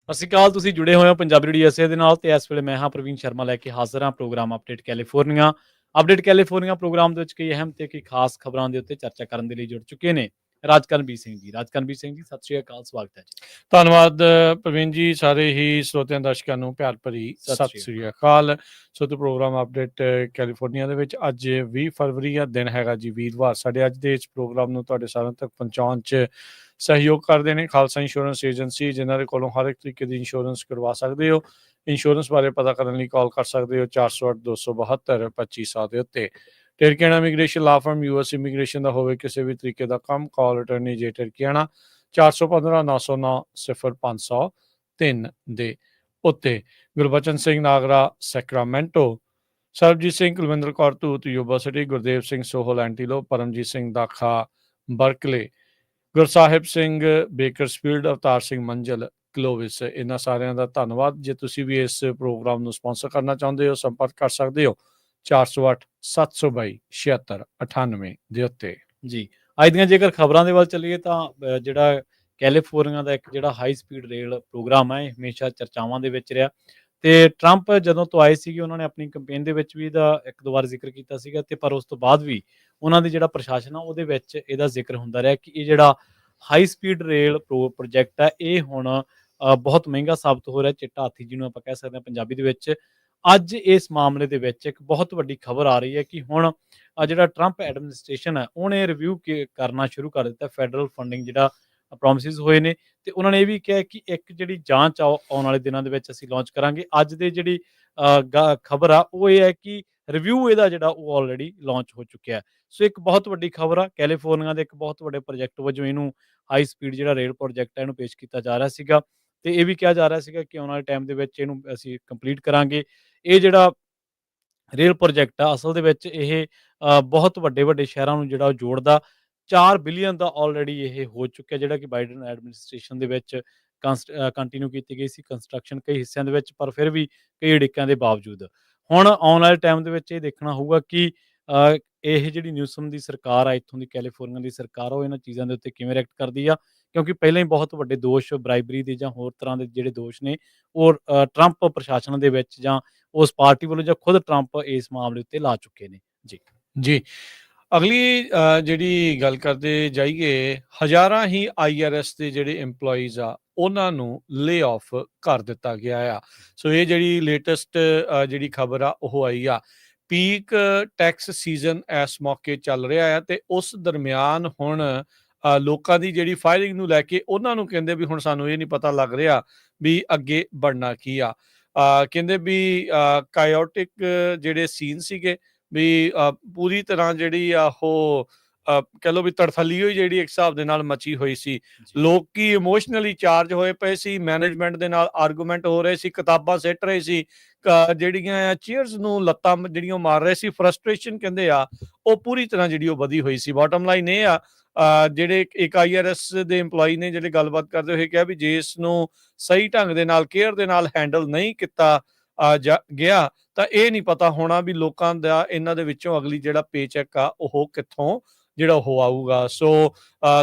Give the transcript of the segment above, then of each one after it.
ਸਤਿ ਸ਼੍ਰੀ ਅਕਾਲ। ਤੁਸੀਂ ਜੁੜੇ ਹੋਏ ਹੋ ਪੰਜਾਬੀ ਰੇਡੀਓ USA ਦੇ ਨਾਲ ਤੇ ਇਸ ਵੇਲੇ ਮੈਂ ਹਾਂ ਪ੍ਰਵੀਨ ਸ਼ਰਮਾ ਲੈ ਕੇ ਹਾਜ਼ਰ ਹਾਂ program update California. Update California program ਦੇ ਵਿੱਚ ਕਈ ਅਹਿਮ ਤੇ ਕਈ ਖਾਸ ਖਬਰਾਂ ਦੇ ਉੱਤੇ ਚਰਚਾ ਕਰਨ ਦੇ ਲਈ ਜੁੜ ਚੁੱਕੇ ਨੇ ਰਾਜਕਰਨਬੀਰ ਸਿੰਘ ਜੀ। ਰਾਜਕਰਨਬੀਰ ਸਿੰਘ ਜੀ, ਸਤਿ ਸ਼੍ਰੀ ਅਕਾਲ, ਸਵਾਗਤ ਹੈ ਜੀ। ਧੰਨਵਾਦ ਪ੍ਰਵੀਨ ਜੀ। ਸਾਰੇ ਹੀ ਸਰੋਤਿਆਂ ਦਰਸ਼ਕਾਂ ਨੂੰ ਪਿਆਰ ਭਰੀ ਸਤਿ ਸ੍ਰੀ ਅਕਾਲ। ਸੋ ਤੇ ਪ੍ਰੋਗਰਾਮ ਅਪਡੇਟ ਕੈਲੀਫੋਰਨੀਆ ਦੇ ਵਿੱਚ ਅੱਜ 20 ਫਰਵਰੀ ਦਾ ਦਿਨ ਹੈਗਾ ਜੀ, ਵੀਰਵਾਰ। ਸਾਡੇ ਅੱਜ ਦੇ ਇਸ ਪ੍ਰੋਗਰਾਮ ਨੂੰ ਤੁਹਾਡੇ ਸਾਰਿਆਂ ਤੱਕ ਪਹੁੰਚਾਉਣ 'ਚ ਸਹਿਯੋਗ ਕਰਦੇ ਨੇ ਖਾਲਸਾ ਇੰਸ਼ੋਰੈਂਸ ਏਜੰਸੀ, ਜਿਨ੍ਹਾਂ ਦੇ ਕੋਲੋਂ ਹਰ ਇੱਕ ਤਰੀਕੇ ਦੀ ਇੰਸ਼ੋਰੈਂਸ ਕਰਵਾ ਸਕਦੇ ਹੋ। ਇੰਸ਼ੋਰੈਂਸ ਬਾਰੇ ਪਤਾ ਕਰਨ ਲਈ ਕਾਲ ਕਰ ਸਕਦੇ ਹੋ 408-272-2500 ਦੇ ਉੱਤੇ। ਟਿਰਕੀਆਣਾ ਇਮੀਗ੍ਰੇਸ਼ਨ ਲਾ ਫਰਮ, US ਇਮੀਗ੍ਰੇਸ਼ਨ ਦਾ ਹੋਵੇ ਕਿਸੇ ਵੀ ਤਰੀਕੇ ਦਾ ਕੰਮ, ਕਾਲ ਅਟਰਨੀ ਜੇ ਟਿਰਕੀਆਣਾ 415-909-0503 ਦੇ ਉੱਤੇ। Gurbachan Singh Nagra Sacramento, Sarabjit Singh Kulwinder Kaur Dhut Yuba City, Gurdev Singh Sohal Antelope, Paramjit Singh Dakha Berkeley, Gursahib Singh Bakersfield, Avtar Singh Manzal Clovis. ਇਹਨਾਂ ਸਾਰਿਆਂ ਦਾ ਧੰਨਵਾਦ। ਜੇ ਤੁਸੀਂ ਵੀ ਇਸ ਪ੍ਰੋਗਰਾਮ ਨੂੰ ਸਪਾਂਸਰ ਕਰਨਾ ਚਾਹੁੰਦੇ ਹੋ, ਸੰਪਰਕ ਕਰ ਸਕਦੇ ਹੋ 408-722-7698 ਦੇ ਉੱਤੇ ਜੀ। ਅੱਜ ਦੀਆਂ ਜੇਕਰ ਖਬਰਾਂ ਦੇ ਵੱਲ ਚੱਲੀਏ ਤਾਂ ਜਿਹੜਾ ਕੈਲੀਫੋਰਨੀਆ ਦਾ ਇੱਕ ਜਿਹੜਾ ਹਾਈ ਸਪੀਡ ਰੇਲ ਪ੍ਰੋਗਰਾਮ ਹੈ, ਇਹ ਹਮੇਸ਼ਾ ਚਰਚਾਵਾਂ ਦੇ ਵਿੱਚ ਰਿਹਾ। ਤੇ ਟਰੰਪ ਜਦੋਂ ਤੋਂ ਆਏ ਸੀਗੇ, ਉਹਨਾਂ ਨੇ ਆਪਣੀ ਕੰਪੇਨ ਦੇ ਵਿੱਚ ਵੀ ਇਹਦਾ ਇੱਕ ਦੋ ਵਾਰ ਜ਼ਿਕਰ ਕੀਤਾ ਸੀਗਾ, ਤੇ ਪਰ ਉਸ ਤੋਂ ਬਾਅਦ ਵੀ ਉਹਨਾਂ ਦੀ ਜਿਹੜਾ ਪ੍ਰਸ਼ਾਸਨ ਆ ਉਹਦੇ ਵਿੱਚ ਇਹਦਾ ਜ਼ਿਕਰ ਹੁੰਦਾ ਰਿਹਾ ਕਿ ਇਹ ਜਿਹੜਾ ਹਾਈ ਸਪੀਡ ਰੇਲ ਪ੍ਰੋਜੈਕਟ ਹੈ, ਇਹ ਹੁਣ ਬਹੁਤ ਮਹਿੰਗਾ ਸਾਬਤ ਹੋ ਰਿਹਾ। ਚਿੱਟਾ ਹਾਥੀ ਜਿਹਨੂੰ ਆਪਾਂ ਕਹਿ ਸਕਦੇ ਹਾਂ ਪੰਜਾਬੀ ਦੇ ਵਿੱਚ। ਅੱਜ ਇਸ ਮਾਮਲੇ ਦੇ ਵਿੱਚ ਇੱਕ ਬਹੁਤ ਵੱਡੀ ਖਬਰ ਆ ਰਹੀ ਹੈ ਕਿ ਹੁਣ ਜਿਹੜਾ ਟਰੰਪ ਐਡਮਿਨਿਸਟ੍ਰੇਸ਼ਨ ਹੈ, ਉਹਨੇ ਰਿਵਿਊ ਕਰਨਾ ਸ਼ੁਰੂ ਕਰ ਦਿੱਤਾ ਫੈਡਰਲ ਫੰਡਿੰਗ ਜਿਹੜਾ ਪ੍ਰੋਮਿਸਿਸ ਹੋਏ ਨੇ। ਤੇ ਉਹਨਾਂ ਨੇ ਇਹ ਵੀ ਕਿਹਾ ਕਿ ਇੱਕ ਜਿਹੜੀ ਜਾਂਚ ਆਉਣ ਵਾਲੇ ਦਿਨਾਂ ਦੇ ਵਿੱਚ ਅਸੀਂ ਲਾਂਚ ਕਰਾਂਗੇ। ਅੱਜ ਦੇ ਜਿਹੜੀ ਖਬਰ ਆ ਉਹ ਇਹ ਹੈ ਕਿ ਰਿਵਿਊ ਇਹਦਾ ਜਿਹੜਾ ਉਹ ਆਲਰੇਡੀ ਲਾਂਚ ਹੋ ਚੁੱਕਿਆ। ਸੋ ਇੱਕ ਬਹੁਤ ਵੱਡੀ ਖਬਰ ਆ। ਕੈਲੀਫੋਰਨੀਆ ਦੇ ਇੱਕ ਬਹੁਤ ਵੱਡੇ ਪ੍ਰੋਜੈਕਟ ਵਜੋਂ ਇਹਨੂੰ ਹਾਈ ਸਪੀਡ ਜਿਹੜਾ ਰੇਲ ਪ੍ਰੋਜੈਕਟ ਹੈ ਇਹਨੂੰ ਪੇਸ਼ ਕੀਤਾ ਜਾ ਰਿਹਾ ਸੀਗਾ, ਤੇ ਇਹ ਵੀ ਕਿਹਾ ਜਾ ਰਿਹਾ ਸੀਗਾ ਕਿ ਆਉਣ ਵਾਲੇ ਟਾਈਮ ਦੇ ਵਿੱਚ ਇਹਨੂੰ ਅਸੀਂ ਕੰਪਲੀਟ ਕਰਾਂਗੇ। ਇਹ ਜਿਹੜਾ ਰੇਲ ਪ੍ਰੋਜੈਕਟ ਆ ਅਸਲ ਦੇ ਵਿੱਚ ਇਹ ਬਹੁਤ ਵੱਡੇ ਵੱਡੇ ਸ਼ਹਿਰਾਂ ਨੂੰ ਜਿਹੜਾ ਉਹ ਜੋੜਦਾ। 4 ਬਿਲੀਅਨ ਦਾ ਆਲਰੇਡੀ ਇਹ ਹੋ ਚੁੱਕਿਆ, ਜਿਹੜਾ ਕਿ ਬਾਈਡਨ ਐਡਮਿਨਿਸਟ੍ਰੇਸ਼ਨ ਦੇ ਵਿੱਚ ਕੰਟੀਨਿਊ ਕੀਤੀ ਗਈ ਸੀ ਕੰਸਟਰਕਸ਼ਨ ਕਈ ਹਿੱਸਿਆਂ ਦੇ ਵਿੱਚ, ਪਰ ਫਿਰ ਵੀ ਕਈ ਅੜਿੱਕਿਆਂ ਦੇ ਬਾਵਜੂਦ ਹੁਣ ਆਉਣ ਵਾਲੇ ਟਾਈਮ ਦੇ ਵਿੱਚ ਇਹ ਦੇਖਣਾ ਹੋਊਗਾ ਕਿ ਇਹ ਜਿਹੜੀ ਨਿਊਸਮ ਦੀ ਸਰਕਾਰ ਆ, ਇੱਥੋਂ ਦੀ ਕੈਲੀਫੋਰਨੀਆ ਦੀ ਸਰਕਾਰ ਆ, ਉਹ ਇਹਨਾਂ ਚੀਜ਼ਾਂ ਦੇ ਉੱਤੇ ਕਿਵੇਂ ਰਿਐਕਟ ਕਰਦੀ ਆ। ਕਿਉਂਕਿ ਪਹਿਲਾਂ ਹੀ ਬਹੁਤ ਵੱਡੇ ਦੋਸ਼ ਬਰਾਈਬਰੀ ਦੇ ਜਾਂ ਹੋਰ ਤਰ੍ਹਾਂ ਦੇ ਜਿਹੜੇ ਦੋਸ਼ ਨੇ ਉਹ ਟਰੰਪ ਪ੍ਰਸ਼ਾਸਨ ਦੇ ਵਿੱਚ ਜਾਂ ਉਸ ਪਾਰਟੀ ਵੱਲੋਂ ਜਾਂ ਖੁਦ ਟਰੰਪ ਇਸ ਮਾਮਲੇ ਉੱਤੇ ਲਾ ਚੁੱਕੇ ਨੇ। ਜੀ ਅਗਲੀ ਜਿਹੜੀ ਗੱਲ ਕਰਦੇ ਜਾਈਏ, ਹਜ਼ਾਰਾਂ ਹੀ IRS ਦੇ ਜਿਹੜੇ EMPLOYEES ਆ ਉਹਨਾਂ ਨੂੰ ਲੇ ਆਫ ਕਰ ਦਿੱਤਾ ਗਿਆ ਆ। ਸੋ ਇਹ ਜਿਹੜੀ ਲੇਟੈਸਟ ਜਿਹੜੀ ਖਬਰ ਆ ਉਹ ਆਈ ਆ। ਪੀਕ ਟੈਕਸ ਸੀਜ਼ਨ ਇਸ ਮੌਕੇ ਚੱਲ ਰਿਹਾ ਆ, ਤੇ ਉਸ ਦਰਮਿਆਨ ਹੁਣ ਲੋਕਾਂ ਦੀ ਜਿਹੜੀ ਫਾਇਰਿੰਗ ਨੂੰ ਲੈ ਕੇ ਉਹਨਾਂ ਨੂੰ ਕਹਿੰਦੇ ਵੀ ਹੁਣ ਸਾਨੂੰ ਇਹ ਨਹੀਂ ਪਤਾ ਲੱਗ ਰਿਹਾ ਵੀ ਅੱਗੇ बढ़ना ਕੀ ਆ। ਕਹਿੰਦੇ ਵੀ ਕਾਇਓਟਿਕ ਜਿਹੜੇ ਸੀਨ ਸੀਗੇ ਵੀ ਪੂਰੀ ਤਰ੍ਹਾਂ ਜਿਹੜੀ ਆ ਉਹ ਕਹਿ ਲਓ ਵੀ ਤੜਫਲੀ ਹੋਈ ਜਿਹੜੀ ਇੱਕ ਹਿਸਾਬ ਦੇ ਨਾਲ ਮਚੀ ਹੋਈ ਸੀ। ਲੋਕੀ ਇਮੋਸ਼ਨਲੀ ਚਾਰਜ ਹੋਏ ਪਏ ਸੀ, ਮੈਨੇਜਮੈਂਟ ਦੇ ਨਾਲ ਆਰਗੂਮੈਂਟ ਹੋ ਰਹੇ ਸੀ, ਕਿਤਾਬਾਂ ਸਿੱਟ ਰਹੇ ਸੀ, ਜਿਹੜੀਆਂ ਚੇਅਰਸ ਨੂੰ ਲੱਤਾਂ ਜਿਹੜੀਆਂ ਮਾਰ ਰਹੇ ਸੀ। ਫਰਸਟ੍ਰੇਸ਼ਨ ਕਹਿੰਦੇ ਆ ਉਹ ਪੂਰੀ ਤਰ੍ਹਾਂ ਜਿਹੜੀ ਉਹ ਵਧੀ ਹੋਈ ਸੀ। ਬਾਟਮ ਲਾਈਨ ਇਹ ਆ, ਜਿਹੜੇ ਇੱਕ IRS ਦੇ EMPLOYEE ਨੇ ਜਿਹੜੇ ਗੱਲਬਾਤ ਕਰਦੇ ਹੋਏ ਕਿਹਾ ਵੀ ਜੇ ਇਸ ਨੂੰ ਸਹੀ ਢੰਗ ਦੇ ਨਾਲ ਕੇਅਰ ਦੇ ਨਾਲ ਹੈਂਡਲ ਨਹੀਂ ਕੀਤਾ ਗਿਆ ਤਾਂ ਇਹ ਨਹੀਂ ਪਤਾ ਹੋਣਾ ਵੀ ਲੋਕਾਂ ਦਾ ਇਹਨਾਂ ਦੇ ਵਿੱਚੋਂ ਅਗਲੀ ਜਿਹੜਾ ਪੇਚੈਕ ਆ ਉਹ ਕਿੱਥੋਂ ਜਿਹੜਾ ਉਹ ਆਊਗਾ। ਸੋ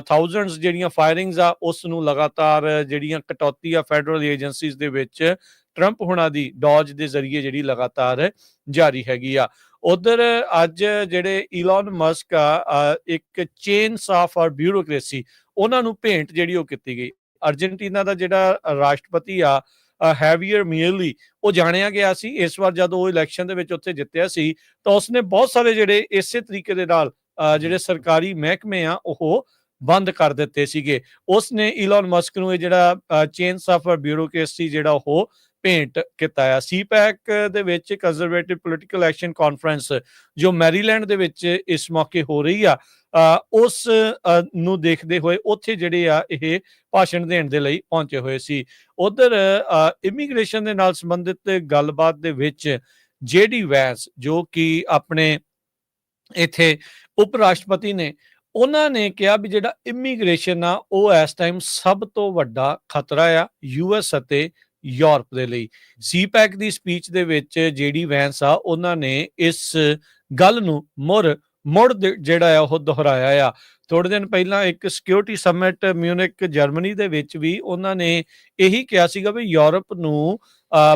ਥਾਊਜ਼ੈਂਡਸ ਜਿਹੜੀਆਂ ਫਾਇਰਿੰਗਸ ਆ ਉਸ ਨੂੰ ਲਗਾਤਾਰ ਜਿਹੜੀਆਂ ਕਟੌਤੀ ਆ ਫੈਡਰਲ ਏਜੰਸੀਜ਼ ਦੇ ਵਿੱਚ ਟਰੰਪ ਹੁਣਾਂ ਦੀ ਡੌਜ ਦੇ ਜ਼ਰੀਏ ਜਿਹੜੀ ਲਗਾਤਾਰ ਜਾਰੀ ਹੈਗੀ ਆ। ਉਧਰ ਅੱਜ ਜਿਹੜੇ ਈਲਨ ਮਸਕ ਆ ਇੱਕ ਚੇਨਸ ਆਫ ਆਰ ਬਿਊਰੋਕ੍ਰੇਸੀ ਉਹਨਾਂ ਨੂੰ ਭੇਂਟ ਜਿਹੜੀ ਉਹ ਕੀਤੀ ਗਈ। ਅਰਜਨਟੀਨਾ ਦਾ ਜਿਹੜਾ ਰਾਸ਼ਟਰਪਤੀ ਆ ਹੈਵੀਅਰ ਮਿਲੇਈ, ਉਹ ਜਾਣਿਆ ਗਿਆ ਸੀ ਇਸ ਵਾਰ ਜਦੋਂ ਉਹ ਇਲੈਕਸ਼ਨ ਦੇ ਵਿੱਚ ਉੱਥੇ ਜਿੱਤਿਆ ਸੀ ਤਾਂ ਉਸਨੇ ਬਹੁਤ ਸਾਰੇ ਜਿਹੜੇ ਇਸੇ ਤਰੀਕੇ ਦੇ ਨਾਲ ਜਿਹੜੇ ਸਰਕਾਰੀ ਮਹਿਕਮੇ ਆ ਉਹ ਬੰਦ ਕਰ ਦਿੱਤੇ ਸੀਗੇ। ਉਸਨੇ ਈਲਨ ਮਸਕ ਨੂੰ ਇਹ ਜਿਹੜਾ ਚੇਨਸ ਆਫ ਬਿਊਰੋਕ੍ਰੇਸੀ ਜਿਹੜਾ ਉਹ ਭੇਂਟ ਕੀਤਾ ਆ। ਸੀਪੈਕ ਦੇ ਵਿੱਚ ਕੰਜ਼ਰਵੇਟਿਵ ਪੋਲੀਟੀਕਲ ਐਕਸ਼ਨ ਕਾਨਫਰੰਸ ਜੋ ਮੈਰੀਲੈਂਡ ਦੇ ਵਿੱਚ ਇਸ ਮੌਕੇ ਹੋ ਰਹੀ ਆ, ਉਸ ਨੂੰ ਦੇਖਦੇ ਹੋਏ ਉੱਥੇ ਜਿਹੜੇ ਆ ਇਹ ਭਾਸ਼ਣ ਦੇਣ ਦੇ ਲਈ ਪਹੁੰਚੇ ਹੋਏ ਸੀ। ਉਧਰ ਇਮੀਗ੍ਰੇਸ਼ਨ ਦੇ ਨਾਲ ਸੰਬੰਧਿਤ ਗੱਲਬਾਤ ਦੇ ਵਿੱਚ JD ਵੈਂਸ ਜੋ ਕਿ ਆਪਣੇ ਇੱਥੇ ਉਪ ਰਾਸ਼ਟਰਪਤੀ ਨੇ, ਉਹਨਾਂ ਨੇ ਕਿਹਾ ਵੀ ਜਿਹੜਾ ਇਮੀਗ੍ਰੇਸ਼ਨ ਆ ਉਹ ਇਸ ਟਾਈਮ ਸਭ ਤੋਂ ਵੱਡਾ ਖਤਰਾ ਆ US ਅਤੇ ਯੂਰਪ ਦੇ ਲਈ। ਸੀਪੈਕ ਦੀ ਸਪੀਚ ਦੇ ਵਿੱਚ JD ਵੈਂਸ ਆ, ਉਹਨਾਂ ਨੇ ਇਸ ਗੱਲ ਨੂੰ ਮੁੜ ਜਿਹੜਾ ਆ ਉਹ ਦੁਹਰਾਇਆ ਆ। ਥੋੜੇ ਦਿਨ ਪਹਿਲਾਂ ਇੱਕ ਸਿਕਿਉਰਿਟੀ ਸਮਿਟ ਮਿਊਨਿਕ ਜਰਮਨੀ ਦੇ ਵਿੱਚ ਵੀ ਉਹਨਾਂ ਨੇ ਇਹੀ ਕਿਹਾ ਸੀਗਾ ਵੀ ਯੂਰਪ ਨੂੰ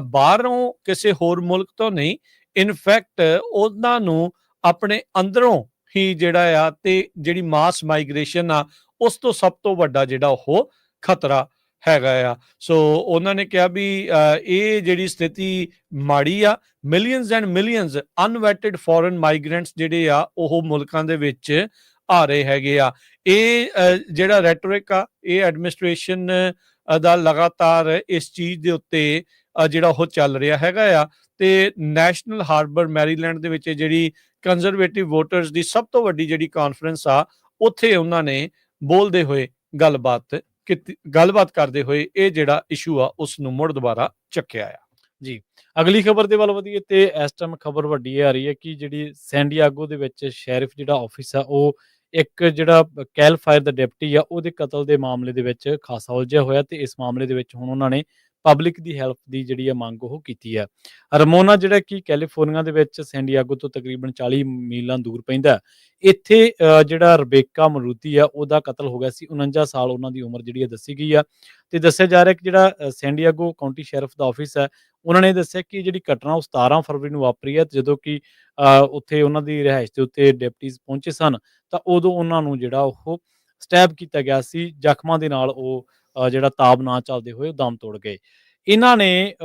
ਬਾਹਰੋਂ ਕਿਸੇ ਹੋਰ ਮੁਲਕ ਤੋਂ ਨਹੀਂ, ਇਨਫੈਕਟ ਉਹਨਾਂ ਨੂੰ ਆਪਣੇ ਅੰਦਰੋਂ ਹੀ ਜਿਹੜਾ ਆ ਤੇ ਜਿਹੜੀ ਮਾਸ ਮਾਈਗ੍ਰੇਸ਼ਨ ਆ ਉਸ ਤੋਂ ਸਭ ਤੋਂ ਵੱਡਾ ਜਿਹੜਾ ਉਹ ਖਤਰਾ ਹੈਗਾ ਆ। ਸੋ ਉਹਨਾਂ ਨੇ ਕਿਹਾ ਵੀ ਇਹ ਜਿਹੜੀ ਸਥਿਤੀ ਮਾੜੀ ਆ, millions and millions unvetted foreign migrants ਜਿਹੜੇ ਆ ਉਹ ਮੁਲਕਾਂ ਦੇ ਵਿੱਚ ਆ ਰਹੇ ਹੈਗੇ ਆ। ਇਹ ਜਿਹੜਾ ਰੈਟੋਰਿਕ ਆ, ਇਹ ਐਡਮਿਨਿਸਟ੍ਰੇਸ਼ਨ ਦਾ ਲਗਾਤਾਰ ਇਸ ਚੀਜ਼ ਦੇ ਉੱਤੇ ਜਿਹੜਾ ਉਹ ਚੱਲ ਰਿਹਾ ਹੈਗਾ ਆ। ਤੇ ਨੈਸ਼ਨਲ ਹਾਰਬਰ ਮੈਰੀਲੈਂਡ ਦੇ ਵਿੱਚ ਜਿਹੜੀ ਕੰਜ਼ਰਵੇਟਿਵ ਵੋਟਰਸ ਦੀ ਸਭ ਤੋਂ ਵੱਡੀ ਜਿਹੜੀ ਕਾਨਫਰੰਸ ਆ, ਉੱਥੇ ਉਹਨਾਂ ਨੇ ਬੋਲਦੇ ਹੋਏ ਗੱਲਬਾਤ ਕਰਦੇ ਹੋਏ ਇਹ ਜਿਹੜਾ ਇਸ਼ੂ ਆ ਉਸ ਨੂੰ ਮੁੜ ਦੁਬਾਰਾ ਚੱਕਿਆ ਆ। ਜੀ, ਅਗਲੀ ਖਬਰ ਦੇ ਵੱਲ ਵਧੀਏ ਤੇ ਇਸ ਟਾਈਮ ਖਬਰ ਵੱਡੀ ਆ ਰਹੀ ਹੈ ਕਿ ਜਿਹੜੀ ਸੈਂਡੀਆਗੋ ਦੇ ਵਿੱਚ ਸ਼ੈਰਿਫ ਜਿਹੜਾ ਆਫਿਸ ਆ, ਉਹ ਇੱਕ ਜਿਹੜਾ ਕੈਲ ਫਾਇਰ ਦਾ ਡਿਪਟੀ ਆ ਉਹਦੇ ਕਤਲ ਦੇ ਮਾਮਲੇ ਦੇ ਵਿੱਚ ਖਾਸਾ ਉਲਝਿਆ ਹੋਇਆ ਤੇ ਇਸ ਮਾਮਲੇ ਦੇ ਵਿੱਚ ਹੁਣ ਉਹਨਾਂ ਨੇ ਪਬਲਿਕ ਦੀ ਹੈਲਪ ਦੀ ਜਿਹੜੀ ਆ ਮੰਗ ਉਹ ਕੀਤੀ ਹੈ। ਰਮੋਨਾ ਜਿਹੜਾ ਕਿ ਕੈਲੀਫੋਰਨੀਆ ਦੇ ਵਿੱਚ ਸੈਂਡੀਆਗੋ ਤੋਂ ਤਕਰੀਬਨ 40 ਮੀਲਾਂ ਦੂਰ ਪੈਂਦਾ, ਇੱਥੇ ਜਿਹੜਾ ਰਬੇਕਾ ਮਰੂਤੀ ਆ ਉਹਦਾ ਕਤਲ ਹੋ ਗਿਆ ਸੀ। 49 ਸਾਲ ਉਹਨਾਂ ਦੀ ਉਮਰ ਜਿਹੜੀ ਆ ਦੱਸੀ ਗਈ ਆ ਤੇ ਦੱਸਿਆ ਜਾ ਰਿਹਾ ਕਿ ਜਿਹੜਾ ਸੈਂਡੀਆਗੋ ਕਾਉਂਟੀ ਸ਼ੈਰਿਫ ਦਾ ਆਫਿਸ ਹੈ, ਉਹਨਾਂ ਨੇ ਦੱਸਿਆ ਕਿ ਜਿਹੜੀ ਘਟਨਾ ਉਹ 17 ਫਰਵਰੀ ਨੂੰ ਵਾਪਰੀ ਹੈ, ਜਦੋਂ ਕਿ ਉੱਥੇ ਉਹਨਾਂ ਦੀ ਰਿਹਾਇਸ਼ ਦੇ ਉੱਤੇ ਡਿਪਟੀਜ਼ ਪਹੁੰਚੇ ਸਨ ਤਾਂ ਉਦੋਂ ਉਹਨਾਂ ਨੂੰ ਜਿਹੜਾ ਉਹ ਸਟੈਬ ਕੀਤਾ ਗਿਆ ਸੀ। ਜ਼ਖਮਾਂ ਦੇ ਨਾਲ ਉਹ ਜਿਹੜਾ ਤਾਬ ਨਾ ਚੱਲਦੇ ਹੋਏ ਦਮ ਤੋੜ ਗਏ। ਇਹਨਾਂ ਨੇ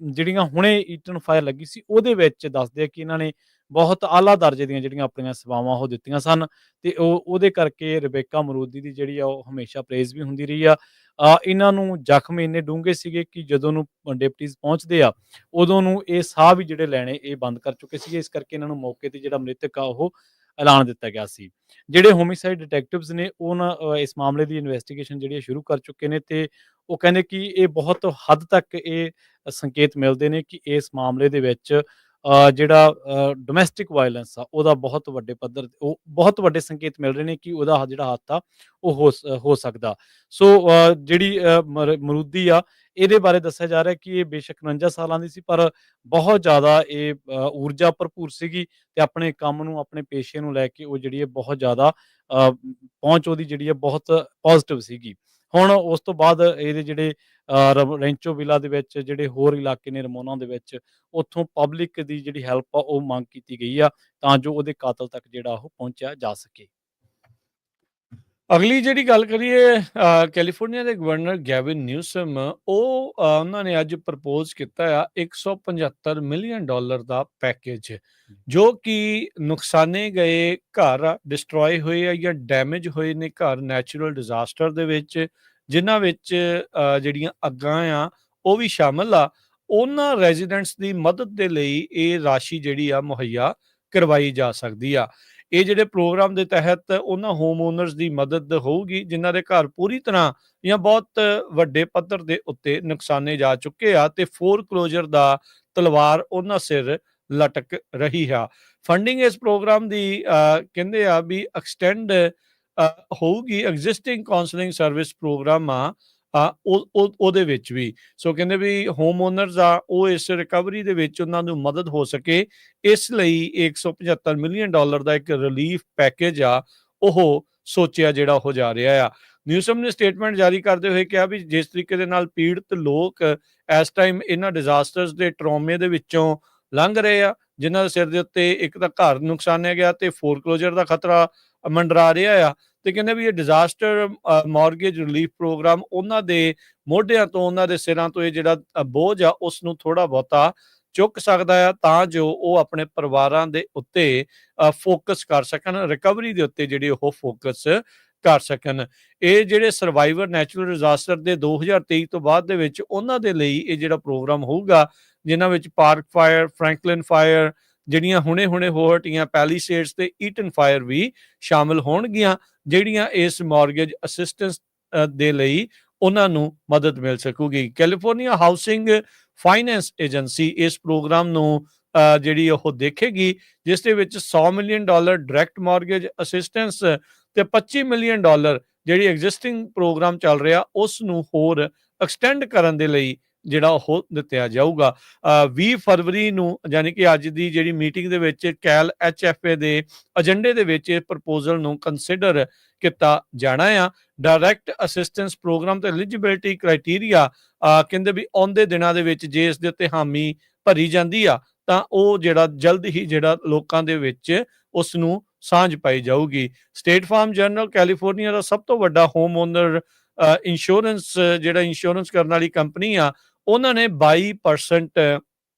ਜਿਹੜੀਆਂ ਹੁਣੇ ਈਟਨ ਫਾਇਰ ਲੱਗੀ ਸੀ ਉਹਦੇ ਵਿੱਚ ਦੱਸਦੇ ਆ ਕਿ ਇਹਨਾਂ ਨੇ ਬਹੁਤ ਆਲਾ ਦਰਜੇ ਦੀਆਂ ਜਿਹੜੀਆਂ ਆਪਣੀਆਂ ਸੇਵਾਵਾਂ ਉਹ ਦਿੱਤੀਆਂ ਸਨ ਤੇ ਉਹਦੇ ਕਰਕੇ ਰਬੇਕਾ ਮਰੂਦੀ ਦੀ ਜਿਹੜੀ ਆ ਉਹ ਹਮੇਸ਼ਾ ਪ੍ਰੇਜ਼ ਵੀ ਹੁੰਦੀ ਰਹੀ ਆ। ਇਹਨਾਂ ਨੂੰ ਜ਼ਖਮ ਇੰਨੇ ਡੂੰਘੇ ਸੀਗੇ ਕਿ ਜਦੋਂ ਨੂੰ ਡਿਪਟੀਜ਼ ਪਹੁੰਚਦੇ ਆ ਉਦੋਂ ਨੂੰ ਇਹ ਸਾਹ ਵੀ ਜਿਹੜੇ ਲੈਣੇ ਇਹ ਬੰਦ ਕਰ ਚੁੱਕੇ ਸੀਗੇ। ਇਸ ਕਰਕੇ ਇਹਨਾਂ ਨੂੰ ਮੌਕੇ ਤੇ ਜਿਹੜਾ ਮ੍ਰਿਤਕ ਆ ਉਹ ਐਲਾਨ ਦਿੱਤਾ ਗਿਆ ਸੀ। ਜਿਹੜੇ ਹੋਮਿਸਾਈਡ ਡਿਟੈਕਟਿਵਸ ਨੇ ਉਹ ਇਸ ਮਾਮਲੇ ਦੀ ਇਨਵੈਸਟੀਗੇਸ਼ਨ ਜਿਹੜੀ ਸ਼ੁਰੂ ਕਰ ਚੁੱਕੇ ਨੇ ਤੇ ਉਹ ਕਹਿੰਦੇ ਕਿ ਇਹ ਬਹੁਤ ਹੱਦ ਤੱਕ ਇਹ ਸੰਕੇਤ ਮਿਲਦੇ ਨੇ ਕਿ ਇਸ ਮਾਮਲੇ ਦੇ ਵਿੱਚ ਜਿਹੜਾ ਡੋਮੈਸਟਿਕ ਵਾਇਲੈਂਸ ਆ ਉਹਦਾ ਬਹੁਤ ਵੱਡੇ ਪੱਧਰ ਉਹ ਬਹੁਤ ਵੱਡੇ ਸੰਕੇਤ ਮਿਲ ਰਹੇ ਨੇ ਕਿ ਉਹਦਾ ਜਿਹੜਾ ਹੱਥ ਆ ਉਹ ਹੋ ਸਕਦਾ। ਸੋ ਜਿਹੜੀ ਮਰੂਦੀ ਆ ਇਹਦੇ ਬਾਰੇ ਦੱਸਿਆ ਜਾ ਰਿਹਾ ਕਿ ਇਹ ਬੇਸ਼ੱਕ 49 ਸਾਲਾਂ ਦੀ ਸੀ ਪਰ ਬਹੁਤ ਜ਼ਿਆਦਾ ਇਹ ਊਰਜਾ ਭਰਪੂਰ ਸੀਗੀ ਤੇ ਆਪਣੇ ਕੰਮ ਨੂੰ ਆਪਣੇ ਪੇਸ਼ੇ ਨੂੰ ਲੈ ਕੇ ਉਹ ਜਿਹੜੀ ਹੈ ਬਹੁਤ ਜ਼ਿਆਦਾ ਪਹੁੰਚ ਉਹਦੀ ਜਿਹੜੀ ਹੈ ਬਹੁਤ ਪੋਜ਼ਿਟਿਵ ਸੀਗੀ। ਹੁਣ ਉਸ ਤੋਂ ਬਾਅਦ ਇਹਦੇ ਜਿਹੜੇ ਰੈਂਚੋ ਵਿਲਾ ਦੇ ਵਿੱਚ ਜਿਹੜੇ ਹੋਰ ਇਲਾਕੇ ਨੇ ਰਮੋਨਾ ਦੇ ਵਿੱਚ, ਉੱਥੋਂ ਪਬਲਿਕ ਦੀ ਜਿਹੜੀ ਹੈਲਪ ਆ ਉਹ ਮੰਗ ਕੀਤੀ ਗਈ ਆ ਤਾਂ ਜੋ ਉਹਦੇ ਕਾਤਲ ਤੱਕ ਜਿਹੜਾ ਉਹ ਪਹੁੰਚਿਆ ਜਾ ਸਕੇ। ਅਗਲੀ ਜਿਹੜੀ ਗੱਲ ਕਰੀਏ ਕੈਲੀਫੋਰਨੀਆ ਦੇ ਗਵਰਨਰ ਗੈਵਿਨ ਨਿਊਸਮ, ਉਹ ਉਹਨਾਂ ਨੇ ਅੱਜ ਪ੍ਰਪੋਜ਼ ਕੀਤਾ ਆ $175 ਮਿਲੀਅਨ ਦਾ ਪੈਕੇਜ ਜੋ ਕਿ ਨੁਕਸਾਨੇ ਗਏ ਘਰ, ਡਿਸਟਰੋਏ ਹੋਏ ਆ ਜਾਂ ਡੈਮੇਜ ਹੋਏ ਨੇ ਘਰ ਨੈਚੁਰਲ ਡਿਜ਼ਾਸਟਰ ਦੇ ਵਿੱਚ, ਜਿਨ੍ਹਾਂ ਵਿੱਚ ਜਿਹੜੀਆਂ ਅੱਗਾਂ ਆ ਉਹ ਵੀ ਸ਼ਾਮਲ ਆ, ਉਹਨਾਂ ਰੈਜ਼ੀਡੈਂਟਸ ਦੀ ਮਦਦ ਦੇ ਲਈ ਇਹ ਰਾਸ਼ੀ ਜਿਹੜੀ ਆ ਮੁਹੱਈਆ ਕਰਵਾਈ ਜਾ ਸਕਦੀ ਆ। ਇਹ ਜਿਹੜੇ ਪ੍ਰੋਗਰਾਮ ਦੇ ਤਹਿਤ ਉਹਨਾਂ ਹੋਮ ਓਨਰਸ ਦੀ ਮਦਦ ਹੋਊਗੀ ਜਿਨ੍ਹਾਂ ਦੇ ਘਰ ਪੂਰੀ ਤਰ੍ਹਾਂ ਜਾਂ ਬਹੁਤ ਵੱਡੇ ਪੱਧਰ ਦੇ ਉੱਤੇ ਨੁਕਸਾਨੇ ਜਾ ਚੁੱਕੇ ਆ ਤੇ ਫੋਰਕਲੋਜ਼ਰ ਦਾ ਤਲਵਾਰ ਉਹਨਾਂ ਸਿਰ ਲਟਕ ਰਹੀ ਆ। ਫੰਡਿੰਗ ਇਸ ਪ੍ਰੋਗਰਾਮ ਦੀ ਕਹਿੰਦੇ ਆ ਵੀ ਐਕਸਟੈਂਡ ਹੋਊਗੀ ਐਗਜ਼ਿਸਟਿੰਗ ਕਾਉਂਸਲਿੰਗ ਸਰਵਿਸ ਪ੍ਰੋਗਰਾਮ ਆ ਉਹਦੇ ਵਿੱਚ ਵੀ। ਸੋ ਕਹਿੰਦੇ ਵੀ ਹੋਮ ਓਨਰਸ ਆ ਉਹ ਇਸ ਰਿਕਵਰੀ ਦੇ ਵਿੱਚ ਉਹਨਾਂ ਨੂੰ ਮਦਦ ਹੋ ਸਕੇ, ਇਸ ਲਈ $175 ਮਿਲੀਅਨ ਦਾ ਇੱਕ ਰਿਲੀਫ ਪੈਕੇਜ ਆ ਉਹ ਸੋਚਿਆ ਜਿਹੜਾ ਹੋ ਜਾ ਰਿਹਾ ਆ। ਨਿਊਸਮ ਨੇ ਸਟੇਟਮੈਂਟ ਜਾਰੀ ਕਰਦੇ ਹੋਏ ਕਿਹਾ ਵੀ ਜਿਸ ਤਰੀਕੇ ਦੇ ਨਾਲ ਪੀੜਤ ਲੋਕ ਇਸ ਟਾਈਮ ਇਹਨਾਂ ਡਿਜ਼ਾਸਟਰਸ ਦੇ ਟਰੌਮੇ ਦੇ ਵਿੱਚੋਂ ਲੰਘ ਰਹੇ ਆ, ਜਿਨ੍ਹਾਂ ਦੇ ਸਿਰ ਦੇ ਉੱਤੇ ਇੱਕ ਤਾਂ ਘਰ ਨੁਕਸਾਨਿਆ ਗਿਆ ਤੇ ਫੋਰਕਲੋਜ਼ਰ ਦਾ ਖਤਰਾ ਮੰਡਰਾ ਰਿਹਾ ਆ, ਤੇ ਕਹਿੰਦੇ ਵੀ ਇਹ ਡਿਜ਼ਾਸਟਰ ਮਾਰਗੇਜ ਰਿਲੀਫ ਪ੍ਰੋਗਰਾਮ ਉਹਨਾਂ ਦੇ ਮੋਢਿਆਂ ਤੋਂ, ਉਹਨਾਂ ਦੇ ਸਿਰਾਂ ਤੋਂ ਇਹ ਜਿਹੜਾ ਬੋਝ ਆ ਉਸ ਨੂੰ ਥੋੜਾ ਬਹੁਤਾ ਚੁੱਕ ਸਕਦਾ ਆ ਤਾਂ ਜੋ ਉਹ ਆਪਣੇ ਪਰਿਵਾਰਾਂ ਦੇ ਉੱਤੇ ਫੋਕਸ ਕਰ ਸਕਣ, ਰਿਕਵਰੀ ਦੇ ਉੱਤੇ ਜਿਹੜੇ ਉਹ ਫੋਕਸ ਕਰ ਸਕਣ। ਇਹ ਜਿਹੜੇ ਸਰਵਾਈਵਰ ਨੈਚੁਰਲ ਡਿਜ਼ਾਸਟਰ ਦੇ 2023 ਤੋਂ ਬਾਅਦ ਦੇ ਵਿੱਚ ਉਹਨਾਂ ਦੇ ਲਈ ਇਹ ਜਿਹੜਾ ਪ੍ਰੋਗਰਾਮ ਹੋਊਗਾ, ਜਿਨ੍ਹਾਂ ਵਿੱਚ ਪਾਰਕ ਫਾਇਰ, ਫਰੈਂਕਲਿਨ ਫਾਇਰ, ਜਿਹੜੀਆਂ ਹੁਣੇ-ਹੁਣੇ ਹੋ ਹਟੀਆਂ ਪੈਲੀਸੇਡਸ ਤੇ ਈਟਨ ਫਾਇਰ ਵੀ ਸ਼ਾਮਲ ਹੋਣਗੀਆਂ, ਜਿਹੜੀਆਂ ਇਸ ਮਾਰਗੇਜ ਅਸਿਸਟੈਂਸ ਦੇ ਲਈ ਉਹਨਾਂ ਨੂੰ ਮਦਦ ਮਿਲ ਸਕੂਗੀ। ਕੈਲੀਫੋਰਨੀਆ ਹਾਊਸਿੰਗ ਫਾਈਨੈਂਸ ਏਜੰਸੀ ਇਸ ਪ੍ਰੋਗਰਾਮ ਨੂੰ ਜਿਹੜੀ ਉਹ ਦੇਖੇਗੀ, ਜਿਸ ਦੇ ਵਿੱਚ $100 ਮਿਲੀਅਨ ਡਾਇਰੈਕਟ ਮਾਰਗੇਜ ਅਸਿਸਟੈਂਸ ਤੇ $25 ਮਿਲੀਅਨ ਜਿਹੜੀ ਐਗਜ਼ਿਸਟਿੰਗ ਪ੍ਰੋਗਰਾਮ ਚੱਲ ਰਿਹਾ ਉਸ ਨੂੰ ਹੋਰ ਐਕਸਟੈਂਡ ਕਰਨ ਦੇ ਲਈ ਜਿਹੜਾ ਉਹ ਦਿੱਤਾ ਜਾਊਗਾ। 20 ਫਰਵਰੀ ਨੂੰ ਯਾਨੀ ਕਿ ਅੱਜ ਦੀ ਜਿਹੜੀ ਮੀਟਿੰਗ ਦੇ ਵਿੱਚ ਕੈਲ HFA ਦੇ ਏਜੰਡੇ ਦੇ ਵਿੱਚ ਇਹ ਪ੍ਰਪੋਜ਼ਲ ਨੂੰ ਕੰਸੀਡਰ ਕੀਤਾ ਜਾਣਾ ਆ। ਡਾਇਰੈਕਟ ਅਸਿਸਟੈਂਸ ਪ੍ਰੋਗਰਾਮ ਤੇ ਐਲੀਜੀਬਿਲਿਟੀ ਕ੍ਰਾਈਟੇਰੀਆ ਕਹਿੰਦੇ ਵੀ ਆਉਂਦੇ ਦਿਨਾਂ ਦੇ ਵਿੱਚ ਜੇ ਇਸ ਦੇ ਉੱਤੇ ਹਾਮੀ ਭਰੀ ਜਾਂਦੀ ਆ ਤਾਂ ਉਹ ਜਿਹੜਾ ਜਲਦ ਹੀ ਜਿਹੜਾ ਲੋਕਾਂ ਦੇ ਵਿੱਚ ਉਸ ਨੂੰ ਸਾਂਝ ਪਾਈ ਜਾਊਗੀ। ਸਟੇਟ ਫਾਰਮ ਜਨਰਲ ਕੈਲੀਫੋਰਨੀਆ ਦਾ ਸਭ ਤੋਂ ਵੱਡਾ ਹੋਮ ਓਨਰ ਇੰਸ਼ੋਰੈਂਸ ਜਿਹੜਾ ਇੰਸ਼ੋਰੈਂਸ ਕਰਨ ਵਾਲੀ ਕੰਪਨੀ ਆ, ਉਹਨਾਂ ਨੇ 22%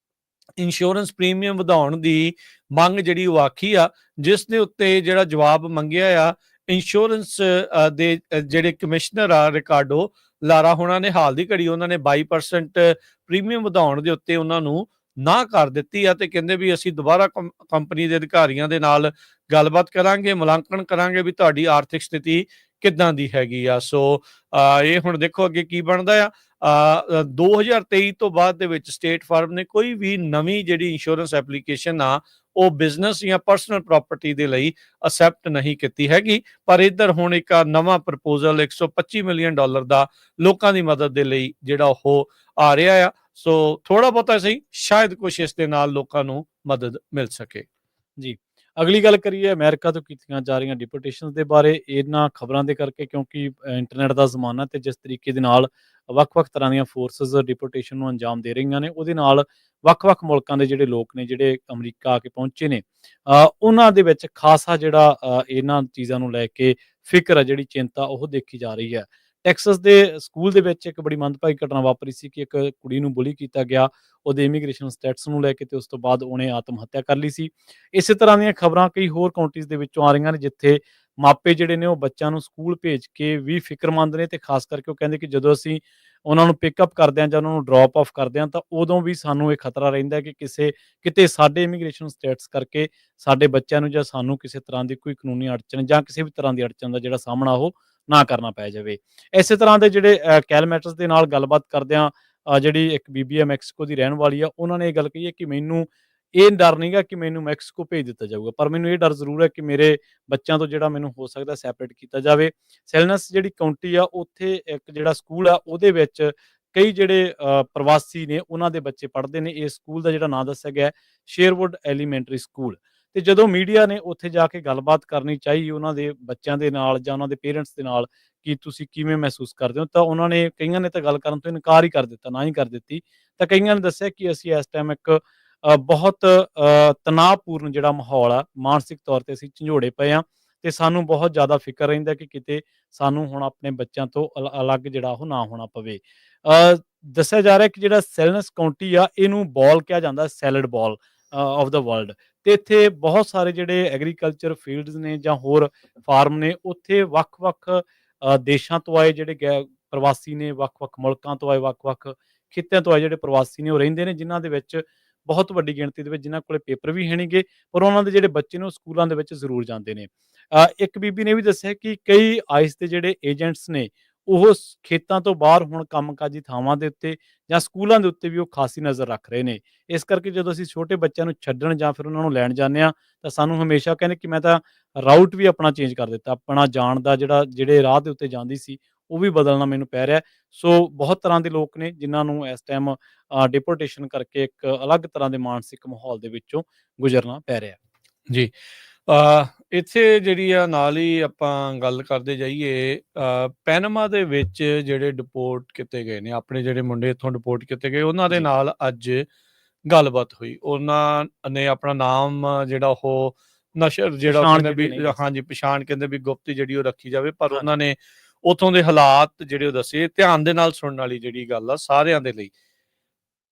ਇੰਸ਼ੋਰੈਂਸ ਪ੍ਰੀਮੀਅਮ ਵਧਾਉਣ ਦੀ ਮੰਗ ਜਿਹੜੀ ਉਹ ਆਖੀ ਆ, ਜਿਸ ਦੇ ਉੱਤੇ ਜਿਹੜਾ ਜਵਾਬ ਮੰਗਿਆ ਆ ਇੰਸ਼ੋਰੈਂਸ ਦੇ ਜਿਹੜੇ ਕਮਿਸ਼ਨਰ ਆ ਰਿਕਾਰਡੋ ਲਾਰਾ ਹੋਣਾ ਨੇ ਹਾਲ ਦੀ ਘੜੀ ਉਹਨਾਂ ਨੇ 22% ਪ੍ਰੀਮੀਅਮ ਵਧਾਉਣ ਦੇ ਉੱਤੇ ਉਹਨਾਂ ਨੂੰ ਨਾ ਕਰ ਦਿੱਤੀ ਆ ਤੇ ਕਹਿੰਦੇ ਵੀ ਅਸੀਂ ਦੁਬਾਰਾ ਕੰਪਨੀ ਦੇ ਅਧਿਕਾਰੀਆਂ ਦੇ ਨਾਲ ਗੱਲਬਾਤ ਕਰਾਂਗੇ, ਮੁਲਾਂਕਣ ਕਰਾਂਗੇ ਵੀ ਤੁਹਾਡੀ ਆਰਥਿਕ ਸਥਿਤੀ ਕਿੱਦਾਂ ਦੀ ਹੈਗੀ ਆ। ਸੋ ਇਹ ਹੁਣ ਦੇਖੋ ਅੱਗੇ ਕੀ ਬਣਦਾ ਆ। 2023 ਤੋਂ ਬਾਅਦ ਦੇ ਵਿੱਚ ਸਟੇਟ ਫਾਰਮ ਨੇ ਕੋਈ ਵੀ ਨਵੀਂ ਜਿਹੜੀ ਇੰਸ਼ੋਰੈਂਸ ਐਪਲੀਕੇਸ਼ਨ ਆ ਉਹ ਬਿਜ਼ਨਸ ਜਾਂ ਪਰਸਨਲ ਪ੍ਰਾਪਰਟੀ ਦੇ ਲਈ ਅਸੈਪਟ ਨਹੀਂ ਕੀਤੀ ਹੈਗੀ, ਪਰ ਇੱਧਰ ਹੁਣ ਇੱਕ ਨਵਾਂ ਪ੍ਰਪੋਜ਼ਲ $125 ਮਿਲੀਅਨ ਦਾ ਲੋਕਾਂ ਦੀ ਮਦਦ ਦੇ ਲਈ ਜਿਹੜਾ ਉਹ ਆ ਰਿਹਾ ਆ। ਸੋ ਥੋੜਾ ਬਹੁਤਾ ਸਹੀ, ਸ਼ਾਇਦ ਕੁਛ ਇਸ ਦੇ ਨਾਲ ਲੋਕਾਂ ਨੂੰ ਮਦਦ ਮਿਲ ਸਕੇ। ਜੀ, ਅਗਲੀ ਗੱਲ ਕਰੀਏ ਅਮਰੀਕਾ ਤੋਂ ਕੀਤੀਆਂ ਜਾ ਰਹੀਆਂ ਡਿਪੋਰਟੇਸ਼ਨਸ ਦੇ ਬਾਰੇ। ਇਹਨਾਂ ਖਬਰਾਂ ਦੇ ਕਰਕੇ, ਕਿਉਂਕਿ ਇੰਟਰਨੈਟ ਦਾ ਜ਼ਮਾਨਾ ਤੇ ਜਿਸ ਤਰੀਕੇ ਦੇ ਨਾਲ ਵੱਖ-ਵੱਖ ਤਰ੍ਹਾਂ ਦੀਆਂ ਫੋਰਸਿਸ ਡਿਪੋਰਟੇਸ਼ਨ ਨੂੰ ਅੰਜਾਮ ਦੇ ਰਹੀਆਂ ਨੇ, ਉਹਦੇ ਨਾਲ ਵੱਖ-ਵੱਖ ਮੁਲਕਾਂ ਦੇ ਜਿਹੜੇ ਲੋਕ ਨੇ ਜਿਹੜੇ ਅਮਰੀਕਾ ਆ ਕੇ ਪਹੁੰਚੇ ਨੇ, ਉਹਨਾਂ ਦੇ ਵਿੱਚ ਖਾਸਾ ਜਿਹੜਾ ਇਹਨਾਂ ਚੀਜ਼ਾਂ ਨੂੰ ਲੈ ਕੇ ਫਿਕਰ ਆ, ਜਿਹੜੀ ਚਿੰਤਾ ਉਹ ਦੇਖੀ ਜਾ ਰਹੀ ਹੈ। ਟੈਕਸਸ ਦੇ ਸਕੂਲ ਦੇ ਵਿੱਚ ਇੱਕ ਬੜੀ ਮੰਦਭਾਗੀ ਘਟਨਾ ਵਾਪਰੀ ਸੀ ਕਿ ਇੱਕ ਕੁੜੀ ਨੂੰ ਬੁਲੀ ਕੀਤਾ ਗਿਆ ਉਹਦੇ ਇਮੀਗ੍ਰੇਸ਼ਨ ਸਟੇਟਸ ਨੂੰ ਲੈ ਕੇ, ਤੇ ਉਸ ਤੋਂ ਬਾਅਦ ਉਹਨੇ ਆਤਮ ਹੱਤਿਆ ਕਰ ਲਈ ਸੀ। ਇਸੇ ਤਰ੍ਹਾਂ ਦੀਆਂ ਖਬਰਾਂ ਕਈ ਹੋਰ ਕਾਉਂਟੀਜ਼ ਦੇ ਵਿੱਚੋਂ ਆ ਰਹੀਆਂ ਨੇ, ਜਿੱਥੇ ਮਾਪੇ ਜਿਹੜੇ ਨੇ ਉਹ ਬੱਚਿਆਂ ਨੂੰ ਸਕੂਲ ਭੇਜ ਕੇ ਵੀ ਫਿਕਰਮੰਦ ਨੇ, ਤੇ ਖਾਸ ਕਰਕੇ ਉਹ ਕਹਿੰਦੇ ਕਿ ਜਦੋਂ ਅਸੀਂ ਉਹਨਾਂ ਨੂੰ ਪਿਕਅਪ ਕਰਦੇ ਹਾਂ ਜਾਂ ਉਹਨਾਂ ਨੂੰ ਡ੍ਰੌਪ ਆਫ ਕਰਦੇ ਹਾਂ ਤਾਂ ਉਦੋਂ ਵੀ ਸਾਨੂੰ ਇਹ ਖਤਰਾ ਰਹਿੰਦਾ ਕਿ ਕਿਤੇ ਸਾਡੇ ਇਮੀਗ੍ਰੇਸ਼ਨ ਸਟੇਟਸ ਕਰਕੇ ਸਾਡੇ ਬੱਚਿਆਂ ਨੂੰ ਜਾਂ ਸਾਨੂੰ ਕਿਸੇ ਤਰ੍ਹਾਂ ਦੀ ਕੋਈ ਕਾਨੂੰਨੀ ਅੜਚਨ ਜਾਂ ਕਿਸੇ ਵੀ ਤਰ੍ਹਾਂ ਦੀ ਅੜਚਨ ਦਾ ਜਿਹੜਾ ਸਾਹਮਣਾ ਉਹ ਨਾ ਕਰਨਾ ਪੈ ਜਾਵੇ। ਇਸੇ ਤਰ੍ਹਾਂ ਦੇ ਜਿਹੜੇ ਕੈਲ ਮੈਟਰਸ ਦੇ ਨਾਲ ਗੱਲਬਾਤ ਕਰਦਿਆਂ ਜਿਹੜੀ ਇੱਕ ਬੀਬੀ ਹੈ ਮੈਕਸੀਕੋ ਦੀ ਰਹਿਣ ਵਾਲੀ ਆ, ਉਹਨਾਂ ਨੇ ਇਹ ਗੱਲ ਕਹੀ ਹੈ ਕਿ ਮੈਨੂੰ ਇਹ ਡਰ ਨਹੀਂਗਾ ਕਿ ਮੈਨੂੰ ਮੈਕਸੀਕੋ ਭੇਜ ਦਿੱਤਾ ਜਾਊਗਾ, ਪਰ ਮੈਨੂੰ ਇਹ ਡਰ ਜ਼ਰੂਰ ਹੈ ਕਿ ਮੇਰੇ ਬੱਚਿਆਂ ਤੋਂ ਜਿਹੜਾ ਮੈਨੂੰ ਹੋ ਸਕਦਾ ਸੈਪਰੇਟ ਕੀਤਾ ਜਾਵੇ। ਸੈਲਨਸ ਜਿਹੜੀ ਕਾਉਂਟੀ ਆ, ਉੱਥੇ ਇੱਕ ਜਿਹੜਾ ਸਕੂਲ ਆ ਉਹਦੇ ਵਿੱਚ ਕਈ ਜਿਹੜੇ ਪ੍ਰਵਾਸੀ ਨੇ ਉਹਨਾਂ ਦੇ ਬੱਚੇ ਪੜ੍ਹਦੇ ਨੇ। ਇਸ ਸਕੂਲ ਦਾ ਜਿਹੜਾ ਨਾਂ ਦੱਸਿਆ ਗਿਆ ਸ਼ੇਰਵੁੱਡ ਐਲੀਮੈਂਟਰੀ ਸਕੂਲ। ਤੇ ਜਦੋਂ ਮੀਡੀਆ ਨੇ ਉੱਥੇ ਜਾ ਕੇ ਗੱਲਬਾਤ ਕਰਨੀ ਚਾਹੀ ਉਹਨਾਂ ਦੇ ਬੱਚਿਆਂ ਦੇ ਨਾਲ ਜਾਂ ਉਹਨਾਂ ਦੇ ਪੇਰੈਂਟਸ ਦੇ ਨਾਲ ਕਿ ਤੁਸੀਂ ਕਿਵੇਂ ਮਹਿਸੂਸ ਕਰਦੇ ਹੋ, ਤਾਂ ਉਹਨਾਂ ਨੇ ਕਈਆਂ ਨੇ ਤਾਂ ਗੱਲ ਕਰਨ ਤੋਂ ਇਨਕਾਰ ਹੀ ਕਰ ਦਿੱਤਾ, ਨਾ ਹੀ ਕਰ ਦਿੱਤੀ। ਤਾਂ ਕਈਆਂ ਨੇ ਦੱਸਿਆ ਕਿ ਅਸੀਂ ਇਸ ਟਾਈਮ ਇੱਕ ਬਹੁਤ ਤਣਾਅਪੂਰਨ ਜਿਹੜਾ ਮਾਹੌਲ ਆ, ਮਾਨਸਿਕ ਤੌਰ ਤੇ ਅਸੀਂ ਝੰਜੋੜੇ ਪਏ ਹਾਂ ਤੇ ਸਾਨੂੰ ਬਹੁਤ ਜ਼ਿਆਦਾ ਫਿਕਰ ਰਹਿੰਦਾ ਕਿ ਕਿਤੇ ਸਾਨੂੰ ਹੁਣ ਆਪਣੇ ਬੱਚਿਆਂ ਤੋਂ ਅਲੱਗ ਜਿਹੜਾ ਉਹ ਨਾ ਹੋਣਾ ਪਵੇ। ਦੱਸਿਆ ਜਾ ਰਿਹਾ ਕਿ ਜਿਹੜਾ ਸੈਲਨਸ ਕਾਉਂਟੀ ਆ, ਇਹਨੂੰ ਬਾਲ ਕਿਹਾ ਜਾਂਦਾ, salad ball of the world. ਤੇ ਇੱਥੇ ਬਹੁਤ ਸਾਰੇ ਜਿਹੜੇ ਐਗਰੀਕਲਚਰ ਫੀਲਡਸ ਨੇ ਜਾਂ ਹੋਰ ਫਾਰਮ ਨੇ, ਉੱਥੇ ਵੱਖ-ਵੱਖ ਦੇਸ਼ਾਂ ਤੋਂ ਆਏ ਜਿਹੜੇ ਪ੍ਰਵਾਸੀ ਨੇ, ਵੱਖ-ਵੱਖ ਮੁਲਕਾਂ ਤੋਂ ਆਏ, ਵੱਖ-ਵੱਖ ਖਿੱਤਿਆਂ ਤੋਂ ਆਏ ਜਿਹੜੇ ਪ੍ਰਵਾਸੀ ਨੇ ਉਹ ਰਹਿੰਦੇ ਨੇ, ਜਿਨ੍ਹਾਂ ਦੇ ਵਿੱਚ ਬਹੁਤ ਵੱਡੀ ਗਿਣਤੀ ਦੇ ਵਿੱਚ ਜਿਨ੍ਹਾਂ ਕੋਲੇ ਪੇਪਰ ਵੀ ਹੈ ਨੀਗੇ, ਪਰ ਉਹਨਾਂ ਦੇ ਜਿਹੜੇ ਬੱਚੇ ਨੇ ਉਹ ਸਕੂਲਾਂ ਦੇ ਵਿੱਚ ਜ਼ਰੂਰ ਜਾਂਦੇ ਨੇ। ਇੱਕ ਬੀਬੀ ਨੇ ਵੀ ਦੱਸਿਆ ਕਿ ਕਈ ਆਈਸ ਦੇ ਜਿਹੜੇ ਏਜੰਟਸ ਨੇ ਉਹ ਖੇਤਾਂ ਤੋਂ ਬਾਹਰ ਹੁਣ ਕੰਮਕਾਜੀ ਥਾਵਾਂ ਦੇ ਉੱਤੇ ਜਾਂ ਸਕੂਲਾਂ ਦੇ ਉੱਤੇ ਵੀ ਉਹ ਖਾਸੀ ਨਜ਼ਰ ਰੱਖ ਰਹੇ ਨੇ। ਇਸ ਕਰਕੇ ਜਦੋਂ ਅਸੀਂ ਛੋਟੇ ਬੱਚਿਆਂ ਨੂੰ ਛੱਡਣ ਜਾਂ ਫਿਰ ਉਹਨਾਂ ਨੂੰ ਲੈਣ ਜਾਂਦੇ ਹਾਂ ਤਾਂ ਸਾਨੂੰ ਹਮੇਸ਼ਾ ਕਹਿੰਦੇ ਕਿ ਮੈਂ ਤਾਂ ਰਾਊਟ ਵੀ ਆਪਣਾ ਚੇਂਜ ਕਰ ਦਿੱਤਾ, ਆਪਣਾ ਜਾਣ ਦਾ ਜਿਹੜੇ ਰਾਹ ਦੇ ਉੱਤੇ ਜਾਂਦੀ ਸੀ ਉਹ ਵੀ ਬਦਲਣਾ ਮੈਨੂੰ ਪੈ ਰਿਹਾ। ਸੋ ਬਹੁਤ ਤਰ੍ਹਾਂ ਦੇ ਲੋਕ ਨੇ ਜਿਨ੍ਹਾਂ ਨੂੰ ਇਸ ਟਾਈਮ ਡਿਪੋਰਟੇਸ਼ਨ ਕਰਕੇ ਇੱਕ ਅਲੱਗ ਤਰ੍ਹਾਂ ਦੇ ਮਾਨਸਿਕ ਮਾਹੌਲ ਦੇ ਵਿੱਚੋਂ ਗੁਜ਼ਰਨਾ ਪੈ ਰਿਹਾ। ਜੀ, ਇੱਥੇ ਜਿਹੜੀ ਆ ਨਾਲ ਹੀ ਆਪਾਂ ਗੱਲ ਕਰਦੇ ਜਾਈਏ, ਪੈਨਮਾ ਦੇ ਵਿੱਚ ਜਿਹੜੇ ਡਿਪੋਰਟ ਕੀਤੇ ਗਏ ਨੇ, ਆਪਣੇ ਜਿਹੜੇ ਮੁੰਡੇ ਇੱਥੋਂ ਡਿਪੋਰਟ ਕੀਤੇ ਗਏ, ਉਹਨਾਂ ਦੇ ਜੀ। ਨਾਲ ਅੱਜ ਗੱਲਬਾਤ ਹੋਈ। ਉਹਨਾਂ ਨੇ ਆਪਣਾ ਨਾਮ ਜਿਹੜਾ ਉਹ ਨਸ਼ਰ ਜਿਹੜਾ ਪਛਾਣ ਕਹਿੰਦੇ ਜਿਹੜੀ ਵੀ ਨਹੀਂ ਦੱਸ ਹਾਂਜੀ ਪਛਾਣ ਕਹਿੰਦੇ ਵੀ ਗੁਪਤ ਜਿਹੜੀ ਉਹ ਰੱਖੀ ਜਾਵੇ, ਪਰ ਹਾਂਜੀ। ਉਹਨਾਂ ਨੇ ਉੱਥੋਂ ਦੇ ਹਾਲਾਤ ਜਿਹੜੇ ਉਹ ਦੱਸੇ। ਧਿਆਨ ਦੇ ਨਾਲ ਸੁਣਨ ਵਾਲੀ ਜਿਹੜੀ ਗੱਲ ਆ ਸਾਰਿਆਂ ਦੇ ਲਈ।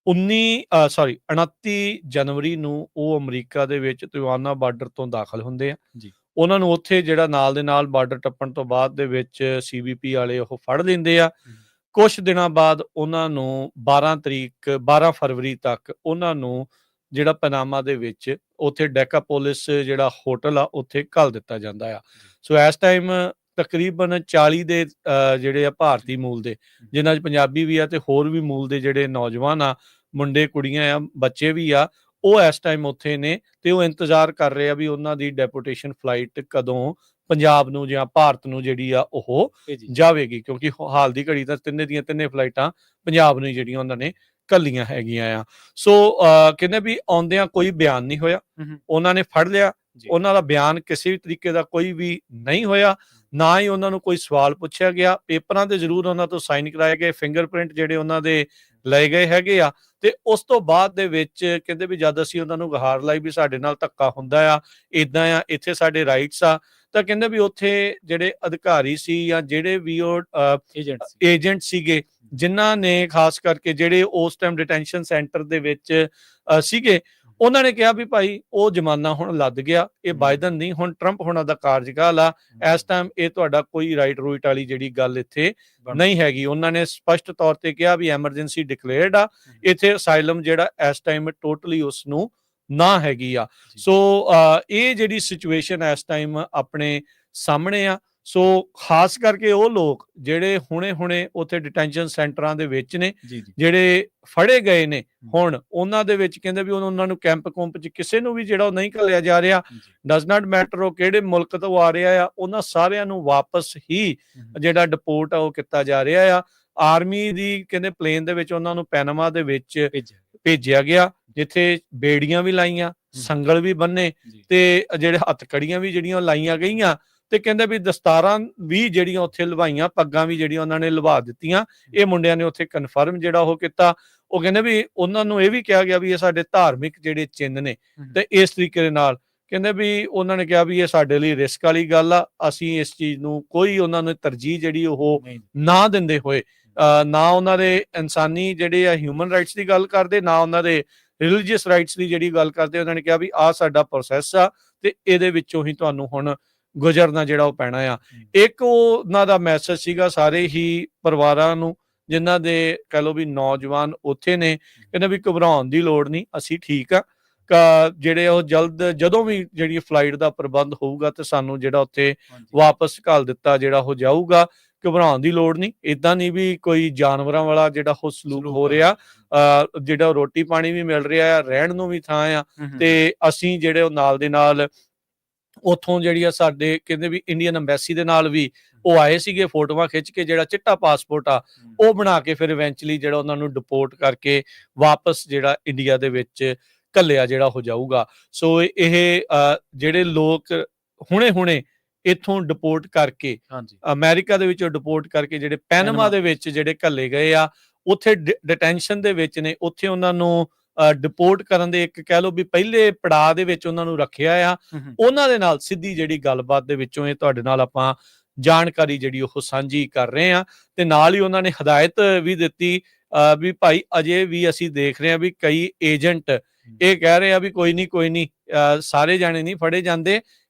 29 ਜਨਵਰੀ ਨੂੰ ਉਹ ਅਮਰੀਕਾ ਦੇ ਵਿੱਚ ਤਿਵਾਨਾ ਬਾਰਡਰ ਤੋਂ ਦਾਖਲ ਹੁੰਦੇ ਆ। ਜੀ। ਉਹਨਾਂ ਨੂੰ ਉੱਥੇ ਜਿਹੜਾ ਨਾਲ ਦੇ ਨਾਲ ਬਾਰਡਰ ਟੱਪਣ ਤੋਂ ਬਾਅਦ ਦੇ ਵਿੱਚ CBP ਵਾਲੇ ਉਹ ਫੜ ਲੈਂਦੇ ਆ। ਕੁਛ ਦਿਨਾਂ ਬਾਅਦ ਉਹਨਾਂ ਨੂੰ 12 ਫਰਵਰੀ ਤੱਕ ਉਹਨਾਂ ਨੂੰ ਜਿਹੜਾ ਪਨਾਮਾ ਦੇ ਵਿੱਚ ਉੱਥੇ ਡੈਕਾਪੋਲਿਸ ਜਿਹੜਾ ਹੋਟਲ ਆ ਉੱਥੇ ਘੱਲ ਦਿੱਤਾ ਜਾਂਦਾ ਆ। ਸੋ ਇਸ ਟਾਈਮ ਤਕਰੀਬਨ 40 ਦੇ ਜਿਹੜੇ ਆ ਭਾਰਤੀ ਮੂਲ ਦੇ, ਜਿਨ੍ਹਾਂ 'ਚ ਪੰਜਾਬੀ ਵੀ ਆ ਤੇ ਹੋਰ ਵੀ ਮੂਲ ਦੇ ਜਿਹੜੇ ਨੌਜਵਾਨ ਆ, ਮੁੰਡੇ ਕੁੜੀਆਂ ਆ, ਬੱਚੇ ਵੀ ਆ, ਉਹ ਇਸ ਟਾਈਮ ਉੱਥੇ ਨੇ ਤੇ ਉਹ ਇੰਤਜ਼ਾਰ ਕਰ ਰਹੇ ਆ ਵੀ ਉਹਨਾਂ ਦੀ ਡੈਪੂਟੇਸ਼ਨ ਫਲਾਈਟ ਕਦੋਂ ਪੰਜਾਬ ਨੂੰ ਜਾਂ ਭਾਰਤ ਨੂੰ ਜਿਹੜੀ ਆ ਉਹ ਜਾਵੇਗੀ, ਕਿਉਂਕਿ ਹਾਲ ਦੀ ਘੜੀ ਤਾਂ ਤਿੰਨੇ ਦੀਆਂ ਤਿੰਨੇ ਫਲਾਈਟਾਂ ਪੰਜਾਬ ਨੂੰ ਜਿਹੜੀਆਂ ਉਹਨਾਂ ਨੇ ਘੱਲੀਆਂ ਹੈਗੀਆਂ ਆ। ਸੋ ਕਹਿੰਦੇ ਵੀ ਆਉਂਦਿਆਂ ਕੋਈ ਬਿਆਨ ਨਹੀਂ ਹੋਇਆ, ਉਹਨਾਂ ਨੇ ਫੜ ਲਿਆ, ਉਹਨਾਂ ਦਾ ਬਿਆਨ ਕਿਸੇ ਵੀ ਤਰੀਕੇ ਦਾ ਕੋਈ ਵੀ ਨਹੀਂ ਹੋਇਆ, ਨਾ ਹੀ ਉਹਨਾਂ ਨੂੰ ਕੋਈ ਸਵਾਲ ਪੁੱਛਿਆ ਗਿਆ। ਪੇਪਰਾਂ ਤੇ ਜ਼ਰੂਰ ਉਹਨਾਂ ਤੋਂ ਸਾਈਨ ਕਰਾਏ ਗਏ, ਫਿੰਗਰਪ੍ਰਿੰਟ ਜਿਹੜੇ ਉਹਨਾਂ ਦੇ ਲਏ ਗਏ ਹੈਗੇ ਆ। ਤੇ ਉਸ ਤੋਂ ਬਾਅਦ ਦੇ ਵਿੱਚ ਕਹਿੰਦੇ ਵੀ ਜਦ ਅਸੀਂ ਉਹਨਾਂ ਨੂੰ ਗੁਹਾਰ ਲਾਈ ਵੀ ਸਾਡੇ ਨਾਲ ਧੱਕਾ ਹੁੰਦਾ ਆ, ਇਦਾਂ ਆ, ਇੱਥੇ ਸਾਡੇ ਰਾਈਟਸ ਆ, ਤਾਂ ਕਹਿੰਦੇ ਵੀ ਉੱਥੇ ਜਿਹੜੇ ਅਧਿਕਾਰੀ ਸੀ ਜਾਂ ਜਿਹੜੇ ਵੀ ਉਹ ਏਜੰਟ ਸੀਗੇ, ਜਿਨ੍ਹਾਂ ਨੇ ਖਾਸ ਕਰਕੇ ਜਿਹੜੇ ਉਸ ਟਾਈਮ ਡਿਟੈਂਸ਼ਨ ਸੈਂਟਰ ਦੇ ਵਿੱਚ ਸੀਗੇ, ਉਹਨਾਂ ਨੇ ਕਿਹਾ ਵੀ ਭਾਈ ਉਹ ਜ਼ਮਾਨਾ ਹੁਣ ਲੱਦ ਗਿਆ, ਇਹ ਬਾਈਡਨ ਨਹੀਂ, ਹੁਣ ਟਰੰਪ ਹੋਣਾ ਦਾ ਕਾਰਜਕਾਲ ਆ, ਇਸ ਟਾਈਮ ਇਹ ਤੁਹਾਡਾ ਕੋਈ ਰਾਈਟ ਰੂਟ ਵਾਲੀ ਜਿਹੜੀ ਗੱਲ ਇੱਥੇ ਨਹੀਂ ਹੈਗੀ। ਉਹਨਾਂ ਨੇ ਸਪਸ਼ਟ ਤੌਰ ਤੇ ਕਿਹਾ ਵੀ ਐਮਰਜੈਂਸੀ ਡਿਕਲੇਅਰਡ ਆ, ਇੱਥੇ ਅਸਾਈਲਮ ਜਿਹੜਾ ਇਸ ਟਾਈਮ ਟੋਟਲੀ ਉਸ ਨੂੰ ਨਾ ਹੈਗੀ ਆ। ਸੋ ਇਹ ਜਿਹੜੀ ਸਿਚੁਏਸ਼ਨ ਇਸ ਟਾਈਮ ਆਪਣੇ ਸਾਹਮਣੇ ਆ। ਸੋ ਖਾਸ ਕਰਕੇ ਉਹ ਲੋਕ ਜਿਹੜੇ ਹੁਣੇ ਉੱਥੇ ਡਿਟੈਂਸ਼ਨ ਸੈਂਟਰਾਂ ਦੇ ਵਿੱਚ ਨੇ, ਜਿਹੜੇ ਫੜੇ ਗਏ ਨੇ, ਹੁਣ ਉਹਨਾਂ ਦੇ ਵਿੱਚ ਕਹਿੰਦੇ ਵੀ ਉਹਨਾਂ ਨੂੰ ਕੈਂਪ ਕੁੰਪ 'ਚ ਕਿਸੇ ਨੂੰ ਵੀ ਜਿਹੜਾ ਉਹ ਨਹੀਂ ਘੱਲਿਆ ਜਾ ਰਿਹਾ, ਡਸ ਨਾਟ ਮੈਟਰ ਉਹ ਕਿਹੜੇ ਮੁਲਕ ਤੋਂ ਆ ਰਿਹਾ ਆ, ਉਹਨਾਂ ਸਾਰਿਆਂ ਨੂੰ ਵਾਪਸ ਹੀ ਜਿਹੜਾ ਡਿਪੋਰਟ ਆ ਉਹ ਕੀਤਾ ਜਾ ਰਿਹਾ ਆ। ਆਰਮੀ ਦੀ ਕਹਿੰਦੇ ਪਲੇਨ ਦੇ ਵਿੱਚ ਉਹਨਾਂ ਨੂੰ ਪੈਨਾਮਾ ਦੇ ਵਿੱਚ ਭੇਜਿਆ ਗਿਆ, ਜਿੱਥੇ ਬੇੜੀਆਂ ਵੀ ਲਾਈਆਂ, ਸੰਗਲ ਵੀ ਬੰਨੇ ਤੇ ਜਿਹੜੇ ਹੱਥਕੜੀਆਂ ਵੀ ਜਿਹੜੀਆਂ ਲਾਈਆਂ ਗਈਆਂ, ਤੇ ਕਹਿੰਦੇ ਵੀ ਦਸਤਾਰਾਂ ਵੀ ਜਿਹੜੀਆਂ ਉੱਥੇ ਲਵਾਈਆਂ, ਪੱਗਾਂ ਵੀ ਜਿਹੜੀਆਂ ਉਹਨਾਂ ਨੇ ਲਵਾ ਦਿੱਤੀਆਂ। ਇਹ ਮੁੰਡਿਆਂ ਨੇ ਉੱਥੇ ਕਨਫਰਮ ਜਿਹੜਾ ਉਹ ਕੀਤਾ। ਉਹ ਕਹਿੰਦੇ ਵੀ ਉਹਨਾਂ ਨੂੰ ਇਹ ਵੀ ਕਿਹਾ ਗਿਆ ਵੀ ਇਹ ਸਾਡੇ ਧਾਰਮਿਕ ਜਿਹੜੇ ਚਿੰਨ੍ਹ ਨੇ, ਤੇ ਇਸ ਤਰੀਕੇ ਦੇ ਨਾਲ ਕਹਿੰਦੇ ਵੀ ਉਹਨਾਂ ਨੇ ਕਿਹਾ ਵੀ ਇਹ ਸਾਡੇ ਲਈ ਰਿਸਕ ਵਾਲੀ ਗੱਲ ਆ, ਅਸੀਂ ਇਸ ਚੀਜ਼ ਨੂੰ ਕੋਈ ਉਹਨਾਂ ਨੂੰ ਤਰਜੀਹ ਜਿਹੜੀ ਉਹ ਨਾ ਦਿੰਦੇ ਹੋਏ, ਨਾ ਉਹਨਾਂ ਦੇ ਇਨਸਾਨੀ ਜਿਹੜੇ ਆ ਹਿਊਮਨ ਰਾਈਟਸ ਦੀ ਗੱਲ ਕਰਦੇ, ਨਾ ਉਹਨਾਂ ਦੇ ਰਿਲੀਜੀਅਸ ਰਾਈਟਸ ਦੀ ਜਿਹੜੀ ਗੱਲ ਕਰਦੇ, ਉਹਨਾਂ ਨੇ ਕਿਹਾ ਵੀ ਆਹ ਸਾਡਾ ਪ੍ਰੋਸੈਸ ਆ ਤੇ ਇਹਦੇ ਵਿੱਚੋਂ ਹੀ ਤੁਹਾਨੂੰ ਹੁਣ ਗੁਜ਼ਰਨਾ ਜਿਹੜਾ ਉਹ ਪੈਣਾ ਆ। ਇੱਕ ਉਹਨਾਂ ਦਾ ਮੈਸੇਜ ਸੀਗਾ ਸਾਰੇ ਹੀ ਪਰਿਵਾਰਾਂ ਨੂੰ, ਜਿਨ੍ਹਾਂ ਦੇ ਕਹਿ ਲਓ ਵੀ ਨੌਜਵਾਨ ਉੱਥੇ ਨੇ, ਕਹਿੰਦੇ ਵੀ ਘਬਰਾਉਣ ਦੀ ਲੋੜ ਨਹੀਂ, ਅਸੀਂ ਠੀਕ ਆ, ਜਿਹੜੇ ਉਹ ਜਲਦ ਜਦੋਂ ਵੀ ਜਿਹੜੀ ਫਲਾਈਟ ਦਾ ਪ੍ਰਬੰਧ ਹੋਊਗਾ ਤੇ ਸਾਨੂੰ ਜਿਹੜਾ ਉੱਥੇ ਵਾਪਸ ਘੱਲ ਦਿੱਤਾ ਜਿਹੜਾ ਉਹ ਜਾਊਗਾ, ਘਬਰਾਉਣ ਦੀ ਲੋੜ ਨਹੀਂ। ਏਦਾਂ ਨਹੀਂ ਵੀ ਕੋਈ ਜਾਨਵਰਾਂ ਵਾਲਾ ਜਿਹੜਾ ਉਹ ਸਲੂਕ ਹੋ ਰਿਹਾ, ਜਿਹੜਾ ਰੋਟੀ ਪਾਣੀ ਵੀ ਮਿਲ ਰਿਹਾ ਆ, ਰਹਿਣ ਨੂੰ ਵੀ ਥਾਂ ਆ, ਤੇ ਅਸੀਂ ਜਿਹੜੇ ਉਹ ਨਾਲ ਦੇ ਨਾਲ ਉੱਥੋਂ ਜਿਹੜੀ ਆ ਸਾਡੇ ਕਹਿੰਦੇ ਵੀ ਇੰਡੀਅਨ ਐਮਬੈਸੀ ਦੇ ਨਾਲ ਵੀ ਉਹ ਆਏ ਸੀਗੇ, ਫੋਟੋਆਂ ਖਿੱਚ ਕੇ ਜਿਹੜਾ ਚਿੱਟਾ ਪਾਸਪੋਰਟ ਆ ਉਹ ਬਣਾ ਕੇ ਫਿਰ ਇਵੈਂਚੁਅਲੀ ਜਿਹੜਾ ਉਹਨਾਂ ਨੂੰ ਡਿਪੋਰਟ ਕਰਕੇ ਵਾਪਸ ਜਿਹੜਾ ਇੰਡੀਆ ਦੇ ਵਿੱਚ ਘੱਲਿਆ ਜਿਹੜਾ ਹੋ ਜਾਊਗਾ। ਸੋ ਇਹ ਜਿਹੜੇ ਲੋਕ ਹੁਣੇ ਇੱਥੋਂ ਡਿਪੋਰਟ ਕਰਕੇ ਅਮਰੀਕਾ ਦੇ ਵਿੱਚੋਂ ਡਿਪੋਰਟ ਕਰਕੇ ਜਿਹੜੇ ਪੈਨਾਮਾ ਦੇ ਵਿੱਚ ਜਿਹੜੇ ਘੱਲੇ ਗਏ ਆ, ਉੱਥੇ ਡਿਟੈਂਸ਼ਨ ਦੇ ਵਿੱਚ ਨੇ, ਉੱਥੇ ਉਹਨਾਂ ਨੂੰ ਡਿਪੋਰਟ ਕਰਨ ਦੇ ਇੱਕ ਕਹਿ ਲਓ ਵੀ ਪਹਿਲੇ ਪੜਾਅ ਦੇ ਵਿੱਚ ਉਹਨਾਂ ਨੂੰ ਰੱਖਿਆ ਆ। ਉਹਨਾਂ ਦੇ ਨਾਲ ਸਿੱਧੀ ਜਿਹੜੀ ਗੱਲਬਾਤ ਦੇ ਵਿੱਚੋਂ ਇਹ ਤੁਹਾਡੇ ਨਾਲ ਆਪਾਂ ਜਾਣਕਾਰੀ ਜਿਹੜੀ ਉਹ ਸਾਂਝੀ ਕਰ ਰਹੇ ਆ, ਤੇ ਨਾਲ ਹੀ ਉਹਨਾਂ ਨੇ ਹਦਾਇਤ ਵੀ ਦਿੱਤੀ ਵੀ ਭਾਈ ਅਜੇ ਵੀ ਅਸੀਂ ਦੇਖ ਰਹੇ ਆ ਵੀ ਕਈ ਏਜੰਟ ਇਹ ਕਹਿ ਰਹੇ ਆ ਵੀ ਕੋਈ ਨਹੀਂ ਸਾਰੇ ਜਾਣੇ ਨਹੀਂ ਫੜੇ ਜਾਂਦੇ,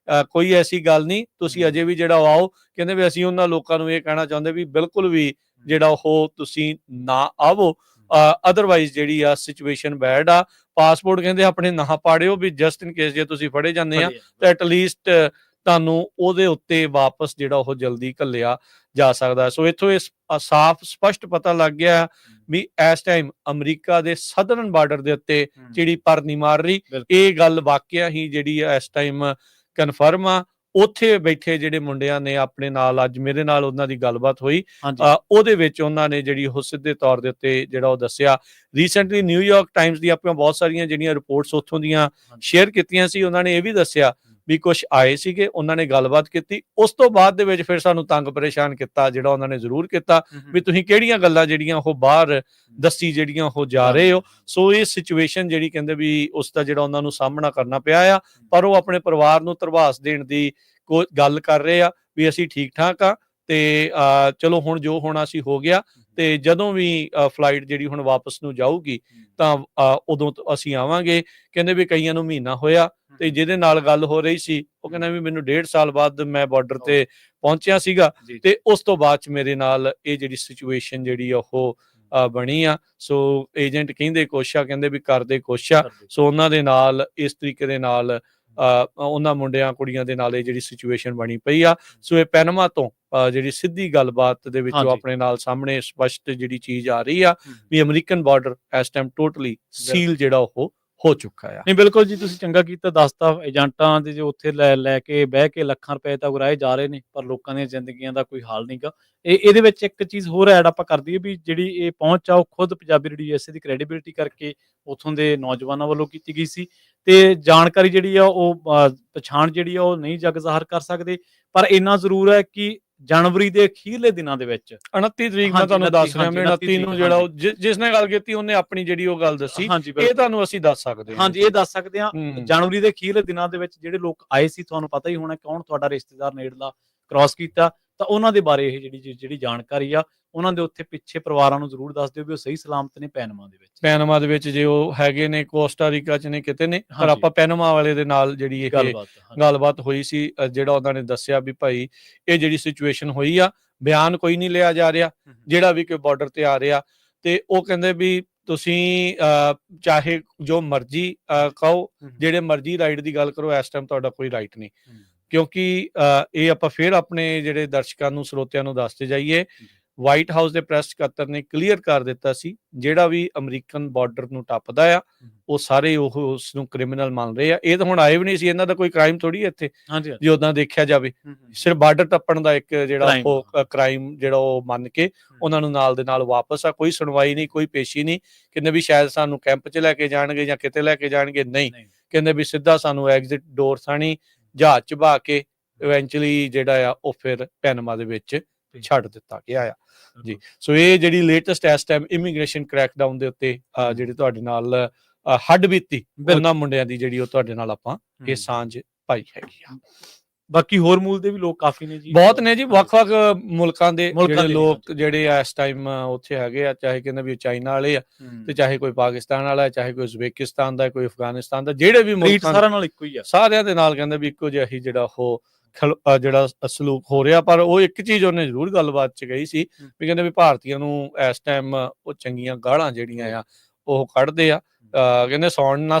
ਕੋਈ ਐਸੀ ਗੱਲ ਨਹੀਂ, ਤੁਸੀਂ ਅਜੇ ਵੀ ਜਿਹੜਾ ਆਓ। ਕਹਿੰਦੇ ਵੀ ਅਸੀਂ ਉਹਨਾਂ ਲੋਕਾਂ ਨੂੰ ਇਹ ਕਹਿਣਾ ਚਾਹੁੰਦੇ ਵੀ ਬਿਲਕੁਲ ਵੀ ਜਿਹੜਾ ਉਹ ਤੁਸੀਂ ਨਾ ਆਵੋ, ਅਦਰਵਾਈਜ਼ ਜਿਹੜੀ ਆ ਸਿਚੁਏਸ਼ਨ ਬੈਡ ਆ। ਪਾਸਪੋਰਟ ਕਹਿੰਦੇ ਆਪਣੇ ਨਾ ਪਾੜਿਓ ਵੀ ਜਸਟ ਇਨ ਕੇਸ ਜੇ ਤੁਸੀਂ ਫੜੇ ਜਾਂਦੇ ਆ ਤਾਂ ਐਟਲੀਸਟ ਤੁਹਾਨੂੰ ਉਹਦੇ ਉੱਤੇ ਵਾਪਸ ਜਿਹੜਾ ਉਹ ਜਲਦੀ ਘੱਲਿਆ ਜਾ ਸਕਦਾ। ਸੋ ਇੱਥੋਂ ਇਹ ਸਾਫ਼ ਸਪਸ਼ਟ ਪਤਾ ਲੱਗ ਗਿਆ ਵੀ ਇਸ ਟਾਈਮ ਅਮਰੀਕਾ ਦੇ ਸਦਰਨ ਬਾਰਡਰ ਦੇ ਉੱਤੇ ਜਿਹੜੀ ਪਰ ਨਹੀਂ ਮਾਰ ਰਹੀ, ਇਹ ਗੱਲ ਵਾਕਿਆ ਹੀ ਜਿਹੜੀ ਆ ਇਸ ਟਾਈਮ ਕਨਫਰਮ ਆ। ਉੱਥੇ ਬੈਠੇ ਜਿਹੜੇ ਮੁੰਡਿਆਂ ਨੇ ਆਪਣੇ ਨਾਲ, ਅੱਜ ਮੇਰੇ ਨਾਲ ਉਹਨਾਂ ਦੀ ਗੱਲਬਾਤ ਹੋਈ, ਉਹਦੇ ਵਿੱਚ ਉਹਨਾਂ ਨੇ ਜਿਹੜੀ ਉਹ ਸਿੱਧੇ ਤੌਰ ਦੇ ਉੱਤੇ ਜਿਹੜਾ ਉਹ ਦੱਸਿਆ। ਰੀਸੈਂਟਲੀ ਨਿਊਯਾਰਕ ਟਾਈਮਸ ਦੀ ਆਪਾਂ ਬਹੁਤ ਸਾਰੀਆਂ ਜਿਹੜੀਆਂ ਰਿਪੋਰਟਸ ਉੱਥੋਂ ਦੀਆਂ ਸ਼ੇਅਰ ਕੀਤੀਆਂ ਸੀ, ਉਹਨਾਂ ਨੇ ਇਹ ਵੀ ਦੱਸਿਆ ਵੀ ਕੁਛ ਆਏ ਸੀਗੇ, ਉਹਨਾਂ ਨੇ ਗੱਲਬਾਤ ਕੀਤੀ, ਉਸ ਤੋਂ ਬਾਅਦ ਦੇ ਵਿੱਚ ਫਿਰ ਸਾਨੂੰ ਤੰਗ ਪਰੇਸ਼ਾਨ ਕੀਤਾ ਜਿਹੜਾ ਉਹਨਾਂ ਨੇ ਜ਼ਰੂਰ ਕੀਤਾ ਵੀ ਤੁਸੀਂ ਕਿਹੜੀਆਂ ਗੱਲਾਂ ਜਿਹੜੀਆਂ ਉਹ ਬਾਹਰ ਦੱਸੀ ਜਿਹੜੀਆਂ ਉਹ ਜਾ ਰਹੇ ਹੋ। ਸੋ ਇਹ ਸਿਚੁਏਸ਼ਨ ਜਿਹੜੀ ਕਹਿੰਦੇ ਵੀ ਉਸ ਦਾ ਜਿਹੜਾ ਉਹਨਾਂ ਨੂੰ ਸਾਹਮਣਾ ਕਰਨਾ ਪਿਆ ਆ, ਪਰ ਉਹ ਆਪਣੇ ਪਰਿਵਾਰ ਨੂੰ ਧਰਵਾਸ ਦੇਣ ਦੀ ਕੋਈ ਗੱਲ ਕਰ ਰਹੇ ਆ ਵੀ ਅਸੀਂ ਠੀਕ ਠਾਕ ਆ, ਤੇ ਚਲੋ ਹੁਣ ਜੋ ਹੋਣਾ ਸੀ ਹੋ ਗਿਆ, ਤੇ ਜਦੋਂ ਵੀ ਫਲਾਈਟ ਜਿਹੜੀ ਹੁਣ ਵਾਪਸ ਨੂੰ ਜਾਊਗੀ ਤਾਂ ਉਦੋਂ ਅਸੀਂ ਆਵਾਂਗੇ। ਕਹਿੰਦੇ ਵੀ ਕਈਆਂ ਨੂੰ ਮਹੀਨਾ ਹੋਇਆ, ਤੇ ਜਿਹਦੇ ਨਾਲ ਗੱਲ ਹੋ ਰਹੀ ਸੀ ਉਹ ਕਹਿੰਦਾ ਵੀ ਮੈਨੂੰ 1.5 ਸਾਲ ਬਾਅਦ ਮੈਂ ਬਾਰਡਰ ਤੇ ਪਹੁੰਚਿਆ ਸੀਗਾ, ਤੇ ਉਸ ਤੋਂ ਬਾਅਦ ਚ ਮੇਰੇ ਨਾਲ ਇਹ ਜਿਹੜੀ ਸਿਚੁਏਸ਼ਨ ਜਿਹੜੀ ਆ ਉਹ ਬਣੀ ਆ। ਸੋ ਏਜੰਟ ਕਹਿੰਦੇ ਕੁਛ ਆ, ਕਹਿੰਦੇ ਵੀ ਕਰਦੇ ਕੁਛ ਆ। ਸੋ ਉਹਨਾਂ ਦੇ ਨਾਲ ਇਸ ਤਰੀਕੇ ਦੇ ਨਾਲ ਉਹਨਾਂ ਮੁੰਡਿਆਂ ਕੁੜੀਆਂ ਦੇ ਨਾਲ ਇਹ ਜਿਹੜੀ ਸਿਚੁਏਸ਼ਨ ਬਣੀ ਪਈ ਆ। ਸੋ ਇਹ ਪੈਨਮਾ ਤੋਂ ਜਿਹੜੀ ਸਿੱਧੀ ਗੱਲਬਾਤ ਦੇ ਵਿੱਚੋਂ ਆਪਣੇ ਨਾਲ ਸਾਹਮਣੇ ਸਪਸ਼ਟ ਜਿਹੜੀ ਚੀਜ਼ ਆ ਰਹੀ ਆ ਵੀ ਅਮਰੀਕਨ ਬਾਰਡਰ ਇਸ ਟਾਈਮ ਟੋਟਲੀ ਸੀਲ ਜਿਹੜਾ ਉਹ ਹੋ ਚੁੱਕਾ ਆ। ਨਹੀਂ ਬਿਲਕੁਲ ਜੀ, ਤੁਸੀਂ ਚੰਗਾ ਕੀਤਾ ਦੱਸਤਾ। ਏਜੰਟਾਂ ਦੇ ਜੋ ਉੱਥੇ ਲੈ ਕੇ ਬਹਿ ਕੇ ਲੱਖਾਂ ਰੁਪਏ ਤਾਂ ਉਗਰਾਏ ਜਾ ਰਹੇ ਨੇ, ਪਰ ਲੋਕਾਂ ਦੀਆਂ ਜ਼ਿੰਦਗੀਆਂ ਦਾ ਕੋਈ ਹਾਲ ਨਹੀਂਗਾ। ਇਹਦੇ ਵਿੱਚ ਇੱਕ ਚੀਜ਼ ਹੋਰ ਐਡ ਆਪਾਂ ਕਰ ਦਈਏ ਵੀ ਜਿਹੜੀ ਇਹ ਪਹੁੰਚ ਆ ਉਹ ਖੁਦ ਪੰਜਾਬੀ ਰੇਡੀਓ USA ਦੀ ਕ੍ਰੈਡੀਬਿਲਿਟੀ ਕਰਕੇ ਉੱਥੋਂ ਦੇ ਨੌਜਵਾਨਾਂ ਵੱਲੋਂ ਕੀਤੀ ਗਈ ਸੀ, ਤੇ ਜਾਣਕਾਰੀ ਜਿਹੜੀ ਆ ਉਹ ਪਛਾਣ ਜਿਹੜੀ ਆ ਉਹ ਨਹੀਂ ਜਗ ਜ਼ਾਹਰ ਕਰ ਸਕਦੇ, ਪਰ ਇੰਨਾ ਜ਼ਰੂਰ ਹੈ ਕਿ ਜਨਵਰੀ ਦੇ ਅਖੀਰਲੇ ਦਿਨਾਂ ਦੇ ਵਿੱਚ 29 ਤਰੀਕ ਮੈਂ ਤੁਹਾਨੂੰ ਦੱਸ ਰਿਹਾ, ਮੈਂ 29 ਨੂੰ ਜਿਹੜਾ ਜਿਸ ਨੇ ਗੱਲ ਕੀਤੀ ਉਹਨੇ ਆਪਣੀ ਜਿਹੜੀ ਉਹ ਗੱਲ ਦੱਸੀ, ਇਹ ਤੁਹਾਨੂੰ ਅਸੀਂ ਦੱਸ ਸਕਦੇ ਹਾਂ। ਹਾਂਜੀ, ਇਹ ਦੱਸ ਸਕਦੇ ਹਾਂ। ਜਨਵਰੀ ਦੇ ਅਖੀਰਲੇ ਦਿਨਾਂ ਦੇ ਵਿੱਚ ਜਿਹੜੇ ਲੋਕ ਆਏ ਸੀ, ਤੁਹਾਨੂੰ ਪਤਾ ਹੀ ਹੋਣਾ ਕੌਣ ਤੁਹਾਡਾ ਰਿਸ਼ਤੇਦਾਰ ਨੇੜਲਾ ਕ੍ਰਾਸ ਕੀਤਾ, ਤਾਂ ਉਹਨਾਂ ਦੇ ਬਾਰੇ ਇਹ ਜਿਹੜੀ ਜਾਣਕਾਰੀ ਆ ਉਹਨਾਂ ਦੇ ਉੱਥੇ ਪਿੱਛੇ ਪਰਿਵਾਰਾਂ ਨੂੰ ਜ਼ਰੂਰ ਦੱਸ ਦਿਓ ਵੀ ਉਹ ਸਹੀ ਸਲਾਮਤ ਨੇ ਪੈਨਮਾ ਦੇ ਵਿੱਚ। ਪੈਨਮਾ ਦੇ ਵਿੱਚ ਜੇ ਉਹ ਹੈਗੇ ਨੇ, ਕੋਸਟਾ ਰੀਕਾ ਚ ਨੇ, ਕਿਤੇ ਨੇ, ਪਰ ਆਪਾਂ ਪੈਨਮਾ ਵਾਲੇ ਦੇ ਨਾਲ ਜਿਹੜੀ ਇਹ ਗੱਲਬਾਤ ਹੋਈ ਸੀ, ਜਿਹੜਾ ਉਹਨਾਂ ਨੇ ਦੱਸਿਆ ਵੀ ਭਾਈ ਇਹ ਜਿਹੜੀ ਸਿਚੁਏਸ਼ਨ ਹੋਈ ਆ, ਬਿਆਨ ਕੋਈ ਨਹੀਂ ਲਿਆ ਜਾ ਰਿਹਾ ਜਿਹੜਾ ਵੀ ਕੋਈ ਬਾਰਡਰ ਤੇ ਆ ਰਿਹਾ, ਤੇ ਉਹ ਕਹਿੰਦੇ ਵੀ ਤੁਸੀਂ ਚਾਹੇ ਜੋ ਮਰਜ਼ੀ ਕਹੋ, ਜਿਹੜੇ ਮਰਜ਼ੀ ਰਾਈਟ ਦੀ ਗੱਲ ਕਰੋ, ਇਸ ਟਾਈਮ ਤੁਹਾਡਾ ਕੋਈ ਰਾਈਟ ਨਹੀਂ। ਕਿਉਂਕਿ ਇਹ ਆਪਾਂ ਫਿਰ ਆਪਣੇ ਜਿਹੜੇ ਦਰਸ਼ਕਾਂ ਨੂੰ, ਸਰੋਤਿਆਂ ਨੂੰ ਦੱਸਦੇ ਜਾਈਏ, ਵਾਈਟ ਹਾਊਸ ਦੇ ਪ੍ਰੈਸ ਸਕੱਤਰ ਨੇ ਕਲੀਅਰ ਕਰ ਦਿੱਤਾ ਸੀ ਜਿਹੜਾ ਵੀ ਅਮਰੀਕਨ ਬਾਰਡਰ ਨੂੰ ਟੱਪਦਾ ਆ ਉਹ ਸਾਰੇ ਉਹ ਉਸ ਨੂੰ ਕ੍ਰਿਮੀਨਲ ਮੰਨ ਰਹੇ ਆ। ਇਹ ਤਾਂ ਹੁਣ ਆਏ ਵੀ ਨਹੀਂ ਸੀ, ਇਹਨਾਂ ਦਾ ਕੋਈ ਕ੍ਰਾਈਮ ਥੋੜੀ ਇੱਥੇ, ਜੇ ਉਦਾਂ ਦੇਖਿਆ ਜਾਵੇ ਸਿਰਫ ਬਾਰਡਰ ਟੱਪਣ ਦਾ ਇੱਕ ਜਿਹੜਾ ਉਹ ਕ੍ਰਾਈਮ ਜਿਹੜਾ ਉਹ ਮੰਨ ਕੇ ਉਹਨਾਂ ਨੂੰ ਨਾਲ ਦੇ ਨਾਲ ਵਾਪਸ ਆ। ਕੋਈ ਸੁਣਵਾਈ ਨਹੀਂ, ਕੋਈ ਪੇਸ਼ੀ ਨਹੀਂ। ਕਹਿੰਦੇ ਵੀ ਸ਼ਾਇਦ ਸਾਨੂੰ ਕੈਂਪ 'ਚ ਲੈ ਕੇ ਜਾਣਗੇ ਜਾਂ ਕਿਤੇ ਲੈ ਕੇ ਜਾਣਗੇ, ਨਹੀਂ, ਕਹਿੰਦੇ ਵੀ ਸਿੱਧਾ ਸਾਨੂੰ ਐਗਜ਼ਿਟ ਡੋਰ ਥਾਣੀ ਜਹਾਜ਼ 'ਚ ਬਹਾ ਕੇ ਇਵੈਂਚੁਅਲੀ ਜਿਹੜਾ ਆ ਉਹ ਫਿਰ ਪੈਨਮਾ ਦੇ ਵਿੱਚ ਛੱਡ ਦਿੱਤਾ ਗਿਆ ਆ ਜੀ। ਸੋ ਇਹ ਜਿਹੜੀ ਲੇਟੈਸਟ ਇਸ ਟਾਈਮ ਇਮੀਗ੍ਰੇਸ਼ਨ ਕ੍ਰੈਕਡਾਊਨ ਦੇ ਉੱਤੇ ਜਿਹੜੀ ਤੁਹਾਡੇ ਨਾਲ ਹੱਡ ਬੀਤੀ ਉਹਨਾਂ ਮੁੰਡਿਆਂ ਦੀ ਜਿਹੜੀ ਉਹ ਤੁਹਾਡੇ ਨਾਲ ਆਪਾਂ ਇਹ ਸਾਂਝ ਪਾਈ ਹੈਗੀ ਆ। ਬਾਕੀ ਹੋਰ ਮੂਲ ਦੇ ਵੀ ਲੋਕ ਕਾਫੀ ਨੇ ਜੀ, ਬਹੁਤ ਨੇ ਜੀ, ਵੱਖ-ਵੱਖ ਮੁਲਕਾਂ ਦੇ ਜਿਹੜੇ ਲੋਕ ਜਿਹੜੇ ਇਸ ਟਾਈਮ ਉੱਥੇ ਹੈਗੇ ਆ, ਚਾਹੇ ਕਹਿੰਦੇ ਵੀ ਚਾਈਨਾ ਵਾਲੇ ਆ, ਤੇ ਚਾਹੇ ਕੋਈ ਪਾਕਿਸਤਾਨ ਵਾਲਾ, ਚਾਹੇ ਕੋਈ ਉਜ਼ਬੇਕਿਸਤਾਨ ਦਾ, ਕੋਈ ਅਫਗਾਨਿਸਤਾਨ ਦਾ, ਜਿਹੜੇ ਵੀ ਮੁਲਕ ਸਾਰਿਆਂ ਨਾਲ ਇੱਕੋ ਹੀ ਆ, ਸਾਰਿਆਂ ਦੇ ਨਾਲ ਕਹਿੰਦੇ ਵੀ ਇੱਕੋ ਜਿਹਾ ਹੀ ਜਿਹੜਾ ਉਹ ਜਿਹੜਾ ਸਲੂਕ ਹੋ ਰਿਹਾ। ਪਰ ਉਹ ਇੱਕ ਚੀਜ਼ ਉਹਨੇ ਜ਼ਰੂਰ ਗੱਲਬਾਤ 'ਚ ਕਹੀ ਸੀ ਵੀ ਕਹਿੰਦੇ ਵੀ ਭਾਰਤੀਆਂ ਨੂੰ ਇਸ ਟਾਈਮ ਉਹ ਚੰਗੀਆਂ ਗਾਲਾਂ ਜਿਹੜੀਆਂ ਆ ਉਹ ਕੱਢਦੇ ਆ, ਕਹਿੰਦੇ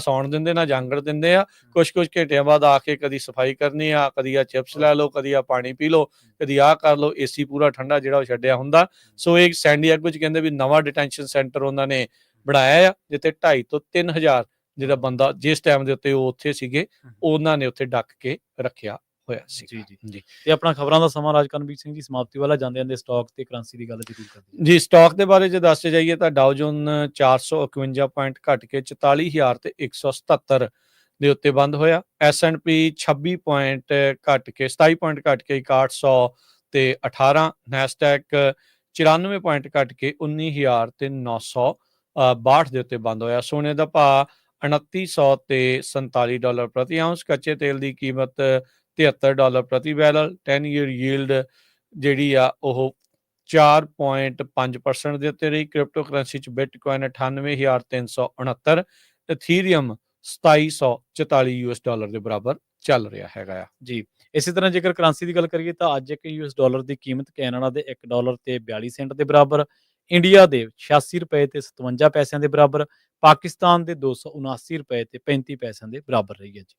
ਸੌਣ ਦਿੰਦੇ ਨਾ ਜਾਂਗੜ ਦਿੰਦੇ ਆ। ਕੁਛ ਘੰਟਿਆਂ ਬਾਅਦ ਆ ਕੇ ਕਦੀ ਸਫਾਈ ਕਰਨੀ ਆ, ਕਦੀ ਆ ਚਿਪਸ ਲੈ ਲਓ, ਕਦੀ ਆ ਪਾਣੀ ਪੀ ਲਓ, ਕਦੀ ਆ ਕਰ ਲਓ, AC ਪੂਰਾ ਠੰਡਾ ਜਿਹੜਾ ਉਹ ਛੱਡਿਆ ਹੁੰਦਾ। ਸੋ ਇਹ ਸੈਂਡੀਐਗੋ 'ਚ ਕਹਿੰਦੇ ਵੀ ਨਵਾਂ ਡਿਟੈਂਸ਼ਨ ਸੈਂਟਰ ਉਹਨਾਂ ਨੇ ਬਣਾਇਆ ਆ, ਜਿੱਥੇ 2,500 ਤੋਂ 3,000 ਜਿਹੜਾ ਬੰਦਾ ਜਿਸ ਟਾਈਮ ਦੇ ਉੱਤੇ ਉਹ ਉੱਥੇ ਸੀਗੇ ਉਹਨਾਂ ਨੇ ਉੱਥੇ ਡੱਕ ਕੇ ਰੱਖਿਆ ਹੋਇਆ ਸੀ ਜੀ। ਤੇ ਆਪਣਾ ਖਬਰਾਂ ਦਾ ਸਮਾਂ ਰਾਜਕਰਨਵੀਰ ਸਿੰਘ ਜੀ ਸਮਾਪਤੀ ਵਾਲਾ, ਜਾਂਦੇ ਸਟਾਕ ਤੇ ਕਰੰਸੀ ਦੀ ਗੱਲ ਜ਼ਰੂਰ ਕਰਦੇ ਜੀ। ਸਟਾਕ ਦੇ ਬਾਰੇ ਜੇ ਦੱਸਦੇ ਜਾਈਏ ਤਾਂ ਡਾਓ ਜੋਨ 451 ਪੁਆਇੰਟ ਘਟ ਕੇ 44,177 ਦੇ ਉੱਤੇ ਬੰਦ ਹੋਇਆ। S&P 26 ਪੁਆਇੰਟ ਘਟ ਕੇ 27 ਪੁਆਇੰਟ ਘਟ ਕੇ 6100 ਤੇ 18। ਨੈਸਡੈਕ 94 ਪੁਆਇੰਟ ਘਟ ਕੇ 19,962 ਦੇ ਉੱਤੇ ਬੰਦ ਹੋਇਆ। ਸੋਨੇ ਦਾ ਭਾਅ 2900 ਤੇ $47 ਪ੍ਰਤੀ ਆਉਂਸ। ਕੱਚੇ ਤੇਲ ਦੀ ਕੀਮਤ $73 ਪ੍ਰਤੀ ਬੈਰਲ। 10 ਈਅਰ ਯੀਲਡ ਜਿਹੜੀ ਆ ਉਹ 4.5% ਦੇ ਉੱਤੇ ਰਹੀ। ਕ੍ਰਿਪਟੋ ਕਰੰਸੀ 'ਚ ਬਿਟਕੋਇਨ 98,369, ਇਥੀਰੀਅਮ 2,744 US$ ਦੇ ਬਰਾਬਰ ਚੱਲ ਰਿਹਾ ਹੈਗਾ ਆ ਜੀ। ਇਸੇ ਤਰ੍ਹਾਂ ਜੇਕਰ ਕਰੰਸੀ ਦੀ ਗੱਲ ਕਰੀਏ ਤਾਂ ਅੱਜ ਇੱਕ US$ ਦੀ ਕੀਮਤ ਕੈਨੇਡਾ ਦੇ $1 ਤੇ 42 ਸੈਂਟ ਦੇ ਬਰਾਬਰ, ਇੰਡੀਆ ਦੇ 86 ਰੁਪਏ ਤੇ 57 ਪੈਸਿਆਂ ਦੇ ਬਰਾਬਰ, ਪਾਕਿਸਤਾਨ ਦੇ 279 ਰੁਪਏ ਤੇ 35 ਪੈਸਿਆਂ ਦੇ ਬਰਾਬਰ ਰਹੀ ਹੈ ਜੀ।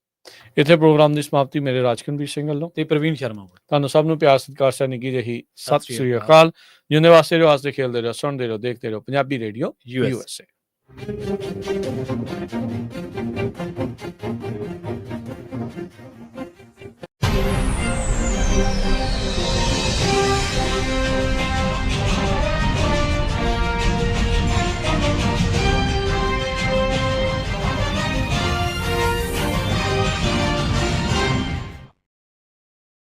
ਇੱਥੇ ਪ੍ਰੋਗਰਾਮ ਦੀ ਸਮਾਪਤੀ ਮੇਰੇ ਰਾਜਕਰਨਵੀਰ ਸਿੰਘ ਵੱਲੋਂ ਤੇ ਪ੍ਰਵੀਨ ਸ਼ਰਮਾ ਵੱਲੋਂ ਤੁਹਾਨੂੰ ਸਭ ਨੂੰ ਪਿਆਰ ਸਤਿਕਾਰ ਸਹਿ ਨਿੱਘੀ ਜਿਹੀ ਸਤਿ ਸ੍ਰੀ ਅਕਾਲ। ਜਿਉਂਦੇ ਵਾਸਤੇ ਰਹੋ, ਹੱਸਦੇ ਖੇਲਦੇ ਰਹੋ, ਸੁਣਦੇ ਰਹੋ, ਦੇਖਦੇ ਰਹੋ ਪੰਜਾਬੀ ਰੇਡੀਓ USA।